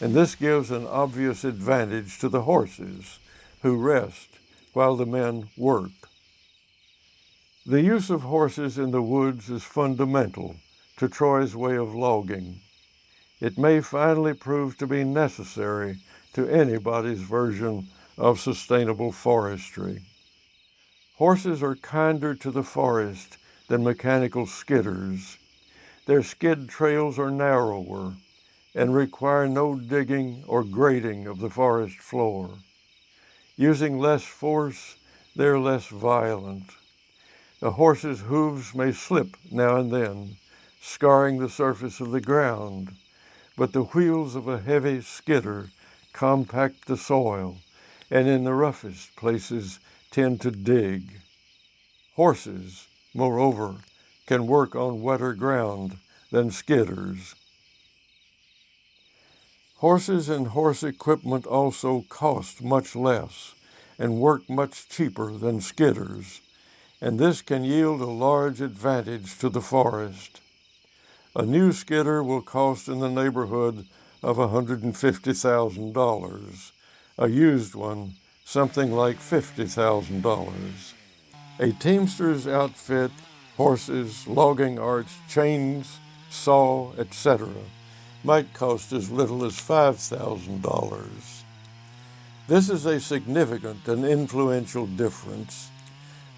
A: and this gives an obvious advantage to the horses, who rest while the men work. The use of horses in the woods is fundamental to Troy's way of logging. It may finally prove to be necessary to anybody's version of sustainable forestry. Horses are kinder to the forest than mechanical skidders. Their skid trails are narrower and require no digging or grading of the forest floor. Using less force, they're less violent. A horse's hooves may slip now and then, scarring the surface of the ground, but the wheels of a heavy skidder compact the soil and in the roughest places tend to dig. Horses, moreover, can work on wetter ground than skidders. Horses and horse equipment also cost much less and work much cheaper than skidders, and this can yield a large advantage to the forest. A new skidder will cost in the neighborhood of $150,000, a used one something like $50,000. A teamster's outfit, horses, logging arts, chains, saw, etc., might cost as little as $5,000. This is a significant and influential difference.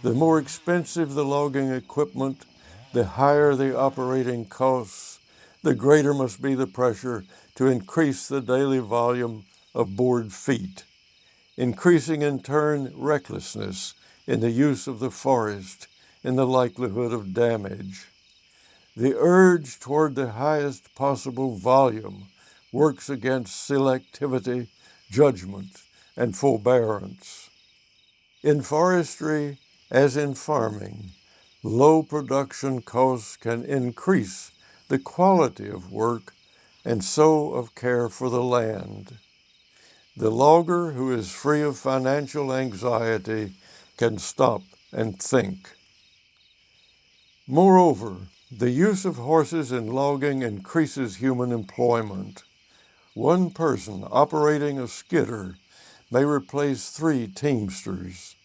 A: The more expensive the logging equipment, the higher the operating costs, the greater must be the pressure to increase the daily volume of board feet, increasing in turn recklessness in the use of the forest and the likelihood of damage. The urge toward the highest possible volume works against selectivity, judgment, and forbearance. In forestry, as in farming, low production costs can increase the quality of work and so of care for the land. The logger who is free of financial anxiety can stop and think. Moreover, the use of horses in logging increases human employment. One person operating a skidder may replace 3 teamsters.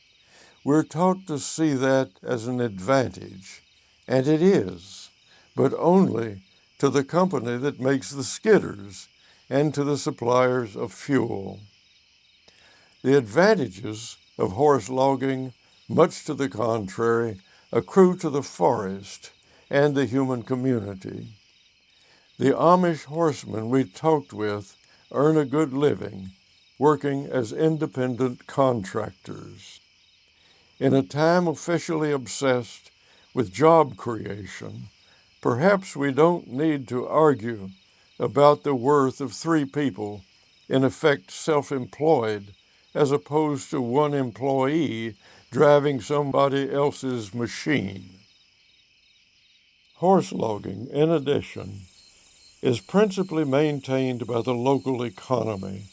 A: We're taught to see that as an advantage, and it is, but only to the company that makes the skidders and to the suppliers of fuel. The advantages of horse logging, much to the contrary, accrue to the forest and the human community. The Amish horsemen we talked with earn a good living, working as independent contractors. In a time officially obsessed with job creation, perhaps we don't need to argue about the worth of 3 people, in effect self-employed, as opposed to one employee driving somebody else's machine. Horse logging, in addition, is principally maintained by the local economy,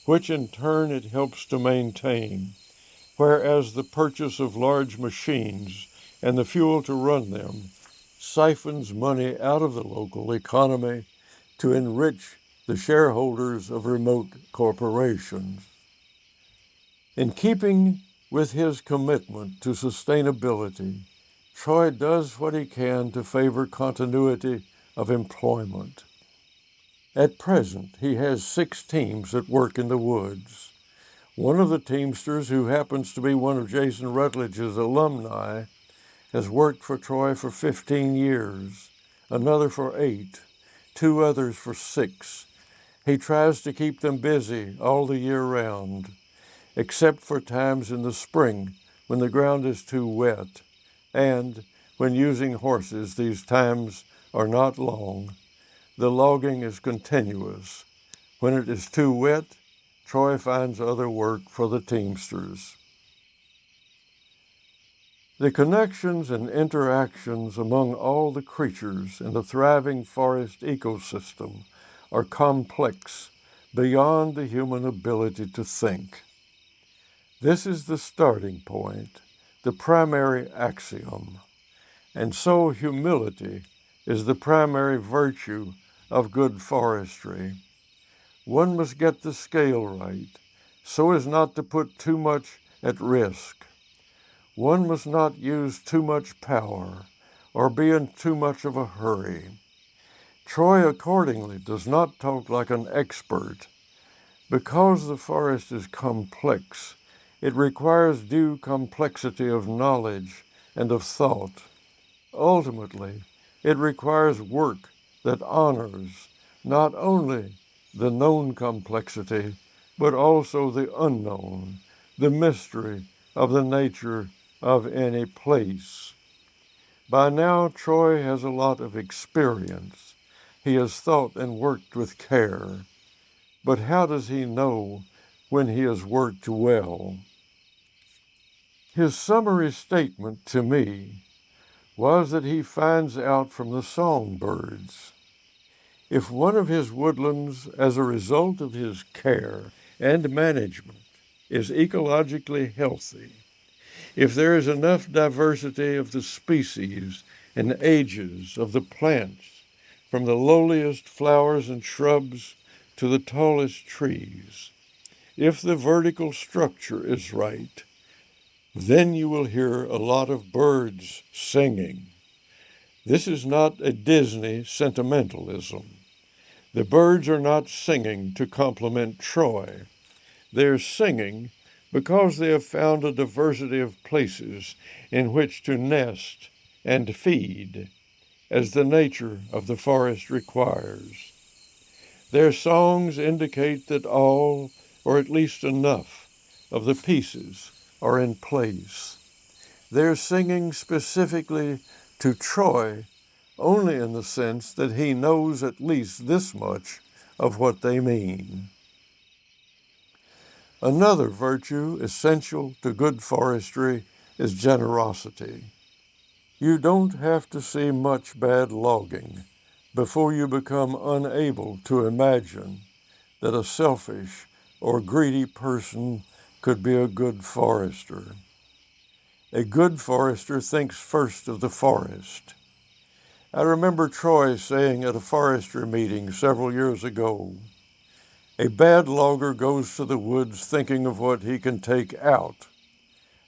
A: which in turn it helps to maintain, whereas the purchase of large machines and the fuel to run them, siphons money out of the local economy to enrich the shareholders of remote corporations. In keeping with his commitment to sustainability, Troy does what he can to favor continuity of employment. At present, he has 6 teams that work in the woods. One of the teamsters, who happens to be one of Jason Rutledge's alumni, has worked for Troy for 15 years, another for 8, 2 others for 6. He tries to keep them busy all the year round, except for times in the spring when the ground is too wet, and when using horses, these times are not long. The logging is continuous. When it is too wet, Troy finds other work for the teamsters. The connections and interactions among all the creatures in the thriving forest ecosystem are complex beyond the human ability to think. This is the starting point, the primary axiom, and so humility is the primary virtue of good forestry. One must get the scale right, so as not to put too much at risk. One must not use too much power or be in too much of a hurry. Troy accordingly does not talk like an expert. Because the forest is complex, it requires due complexity of knowledge and of thought. Ultimately, it requires work that honors not only the known complexity, but also the unknown, the mystery of the nature of any place. By now, Troy has a lot of experience. He has thought and worked with care. But how does he know when he has worked well? His summary statement to me was that he finds out from the songbirds. If one of his woodlands, as a result of his care and management, is ecologically healthy, if there is enough diversity of the species and ages of the plants, from the lowliest flowers and shrubs to the tallest trees, if the vertical structure is right, then you will hear a lot of birds singing. This is not a Disney sentimentalism. The birds are not singing to compliment Troy. They are singing because they have found a diversity of places in which to nest and feed, as the nature of the forest requires. Their songs indicate that all, or at least enough, of the pieces are in place. They're singing specifically to Troy only in the sense that he knows at least this much of what they mean. Another virtue essential to good forestry is generosity. You don't have to see much bad logging before you become unable to imagine that a selfish or greedy person could be a good forester. A good forester thinks first of the forest. I remember Troy saying at a forestry meeting several years ago, "A bad logger goes to the woods thinking of what he can take out.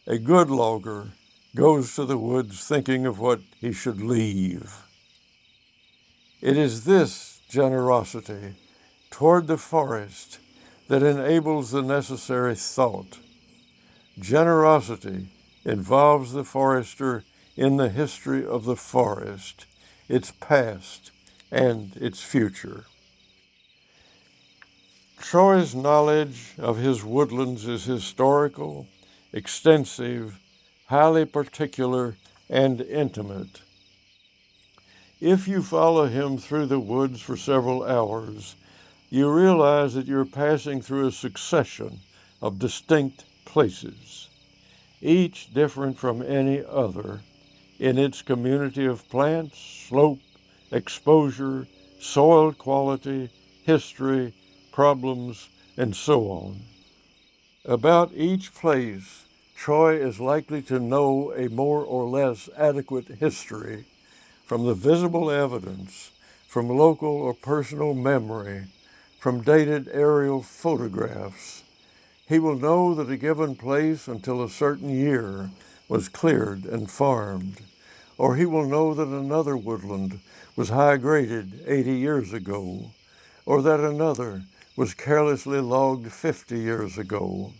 A: A good logger goes to the woods thinking of what he should leave." It is this generosity toward the forest that enables the necessary thought. Generosity involves the forester in the history of the forest, its past and its future. Troy's knowledge of his woodlands is historical, extensive, highly particular, and intimate. If you follow him through the woods for several hours, you realize that you're passing through a succession of distinct places, each different from any other in its community of plants, slope, exposure, soil quality, history, problems, and so on. About each place, Troy is likely to know a more or less adequate history from the visible evidence, from local or personal memory, from dated aerial photographs. He will know that a given place until a certain year was cleared and farmed, or he will know that another woodland was high-graded 80 years ago, or that another was carelessly logged 50 years ago.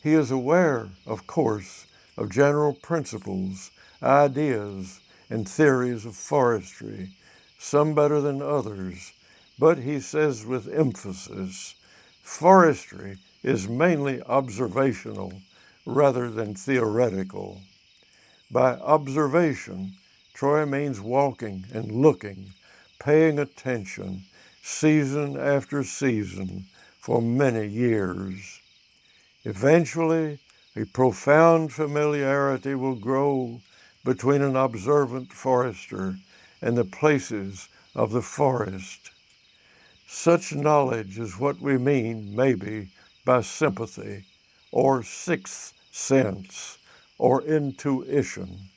A: He is aware, of course, of general principles, ideas, and theories of forestry, some better than others, but he says with emphasis, forestry is mainly observational rather than theoretical. By observation, Troy means walking and looking, paying attention, season after season, for many years. Eventually, a profound familiarity will grow between an observant forester and the places of the forest. Such knowledge is what we mean, maybe, by sympathy, or sixth sense, or intuition.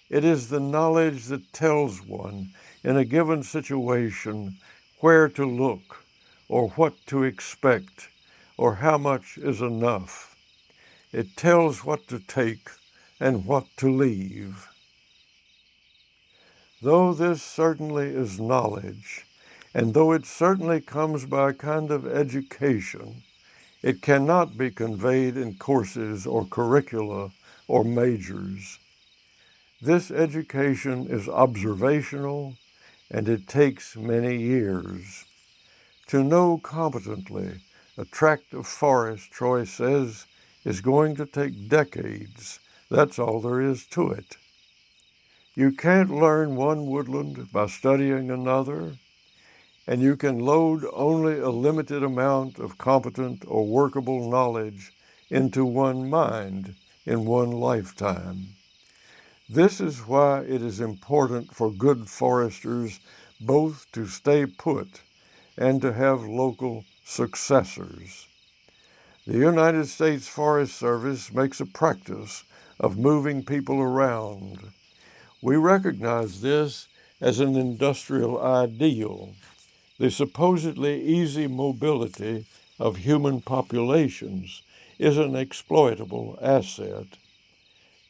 A: It is the knowledge that tells one, in a given situation, where to look, or what to expect, or how much is enough. It tells what to take and what to leave. Though this certainly is knowledge, and though it certainly comes by a kind of education, it cannot be conveyed in courses or curricula or majors. This education is observational, and it takes many years. To know competently a tract of forest, Troy says, is going to take decades. That's all there is to it. You can't learn one woodland by studying another, and you can load only a limited amount of competent or workable knowledge into one mind in one lifetime. This is why it is important for good foresters both to stay put and to have local successors. The United States Forest Service makes a practice of moving people around. We recognize this as an industrial ideal. The supposedly easy mobility of human populations is an exploitable asset.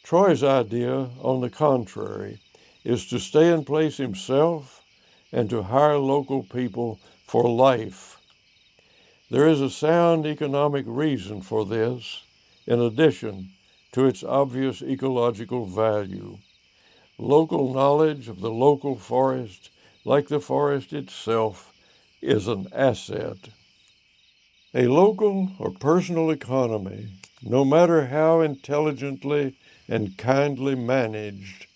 A: Troy's idea, on the contrary, is to stay in place himself and to hire local people for life. There is a sound economic reason for this, in addition to its obvious ecological value. Local knowledge of the local forest, like the forest itself, is an asset. A local or personal economy, no matter how intelligently and kindly managed,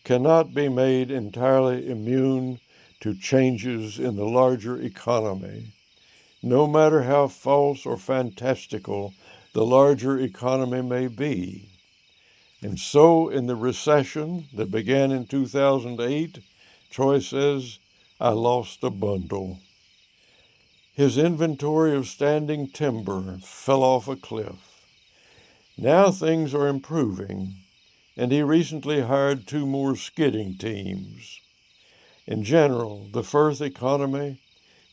A: cannot be made entirely immune to changes in the larger economy. No matter how false or fantastical the larger economy may be. And so in the recession that began in 2008, Troy says, I lost a bundle. His inventory of standing timber fell off a cliff. Now things are improving, and he recently hired 2 more skidding teams. In general, the Firth economy,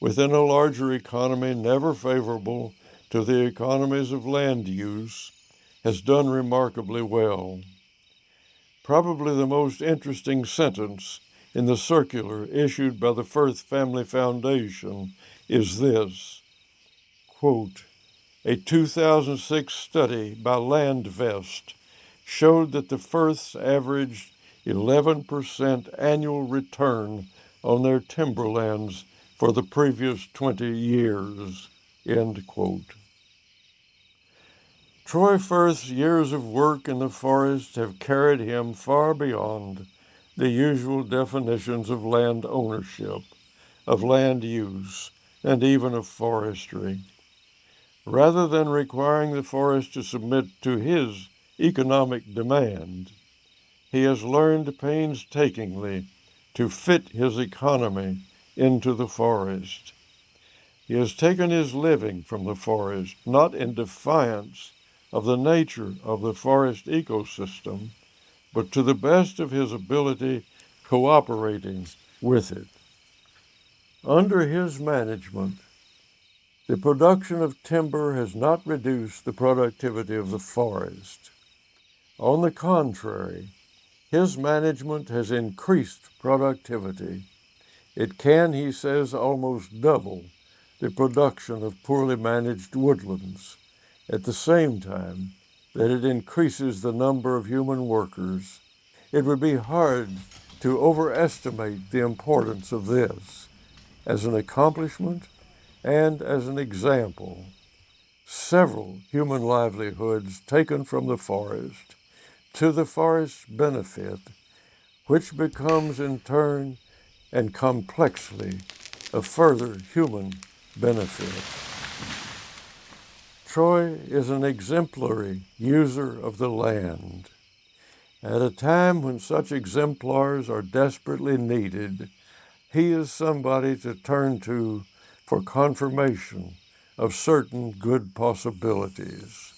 A: within a larger economy never favorable to the economies of land use, has done remarkably well. Probably the most interesting sentence in the circular issued by the Firth Family Foundation is this, quote, a 2006 study by Landvest showed that the Firths averaged 11% annual return on their timberlands for the previous 20 years, end quote. Troy Firth's years of work in the forest have carried him far beyond the usual definitions of land ownership, of land use, and even of forestry. Rather than requiring the forest to submit to his economic demand, he has learned painstakingly to fit his economy into the forest. He has taken his living from the forest, not in defiance of the nature of the forest ecosystem, but to the best of his ability, cooperating with it. Under his management, the production of timber has not reduced the productivity of the forest. On the contrary, his management has increased productivity. It can, he says, almost double the production of poorly managed woodlands, at the same time that it increases the number of human workers. It would be hard to overestimate the importance of this as an accomplishment and as an example. Several human livelihoods taken from the forest to the forest's benefit, which becomes in turn and complexly a further human benefit. Troy is an exemplary user of the land. At a time when such exemplars are desperately needed, he is somebody to turn to for confirmation of certain good possibilities.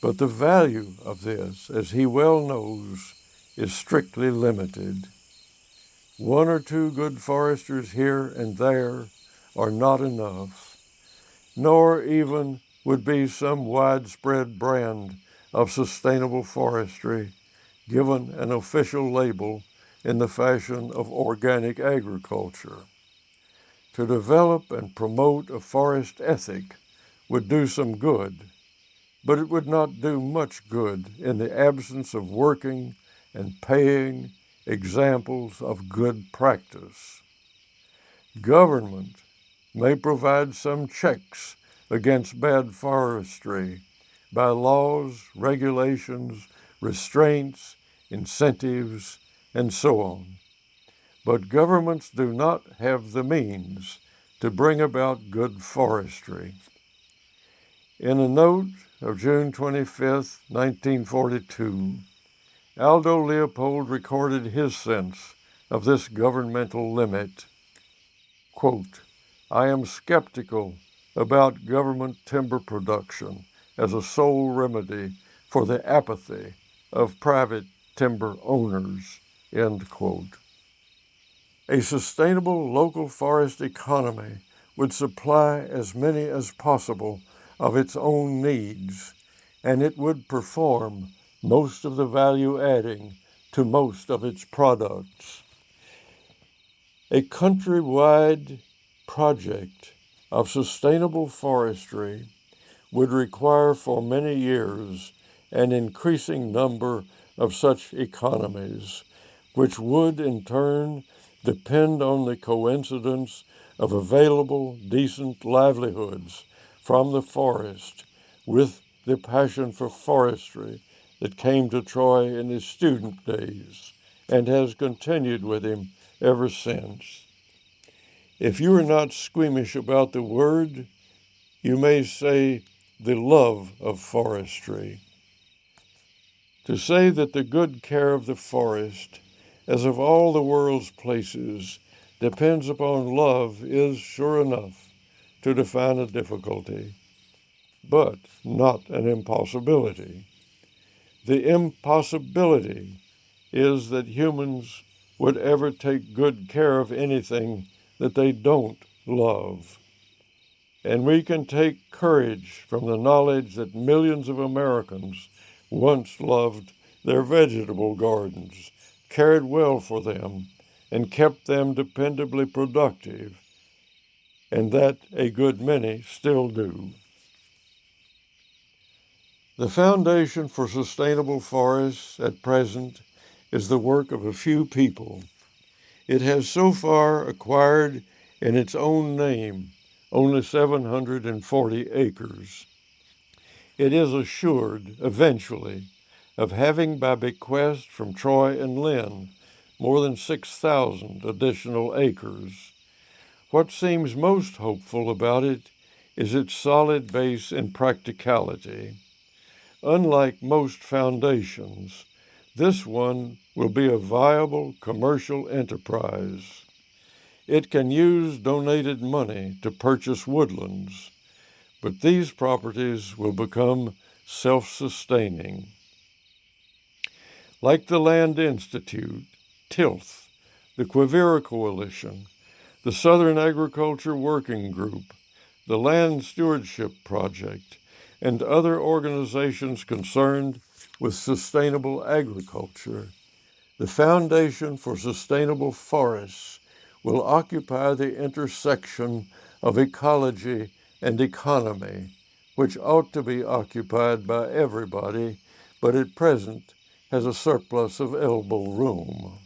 A: But the value of this, as he well knows, is strictly limited. One or two good foresters here and there are not enough, nor even would be some widespread brand of sustainable forestry given an official label in the fashion of organic agriculture. To develop and promote a forest ethic would do some good, but it would not do much good in the absence of working and paying examples of good practice. Government may provide some checks against bad forestry by laws, regulations, restraints, incentives, and so on. But governments do not have the means to bring about good forestry. In a note of June 25, 1942, Aldo Leopold recorded his sense of this governmental limit. Quote, "I am skeptical about government timber production as a sole remedy for the apathy of private timber owners," end quote. A sustainable local forest economy would supply as many as possible of its own needs, and it would perform most of the value adding to most of its products. A countrywide project of sustainable forestry would require for many years an increasing number of such economies, which would in turn depend on the coincidence of available decent livelihoods from the forest with the passion for forestry that came to Troy in his student days and has continued with him ever since. If you are not squeamish about the word, you may say the love of forestry. To say that the good care of the forest, as of all the world's places, depends upon love is, sure enough, to define a difficulty, but not an impossibility. The impossibility is that humans would ever take good care of anything that they don't love. And we can take courage from the knowledge that millions of Americans once loved their vegetable gardens, cared well for them, and kept them dependably productive, and that a good many still do. The foundation for sustainable forests at present is the work of a few people. It has so far acquired in its own name only 740 acres. It is assured, eventually, of having by bequest from Troy and Lynn more than 6,000 additional acres. What seems most hopeful about it is its solid base in practicality. Unlike most foundations, this one will be a viable commercial enterprise. It can use donated money to purchase woodlands, but these properties will become self-sustaining. Like the Land Institute, TILF, the Quivira Coalition, the Southern Agriculture Working Group, the Land Stewardship Project, and other organizations concerned with sustainable agriculture, the Foundation for Sustainable Forests will occupy the intersection of ecology and economy, which ought to be occupied by everybody, but at present has a surplus of elbow room.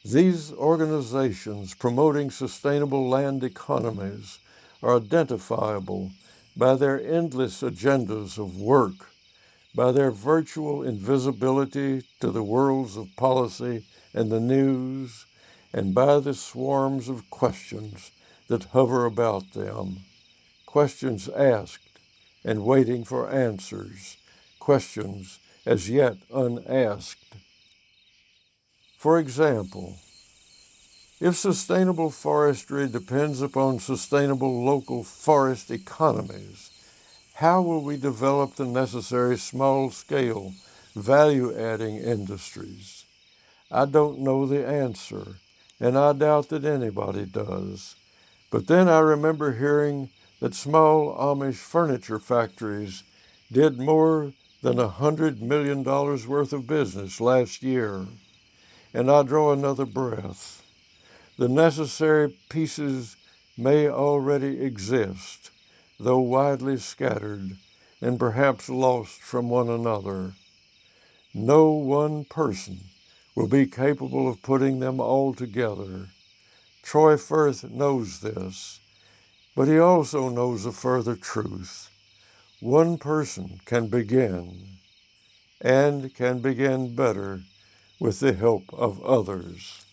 A: These organizations promoting sustainable land economies are identifiable by their endless agendas of work, by their virtual invisibility to the worlds of policy and the news, and by the swarms of questions that hover about them, questions asked and waiting for answers, questions as yet unasked. For example, if sustainable forestry depends upon sustainable local forest economies, how will we develop the necessary small-scale, value-adding industries? I don't know the answer, and I doubt that anybody does. But then I remember hearing that small Amish furniture factories did more than $100 million worth of business last year, and I draw another breath. The necessary pieces may already exist, though widely scattered and perhaps lost from one another. No one person will be capable of putting them all together. Troy Firth knows this, but he also knows a further truth. One person can begin, and can begin better with the help of others.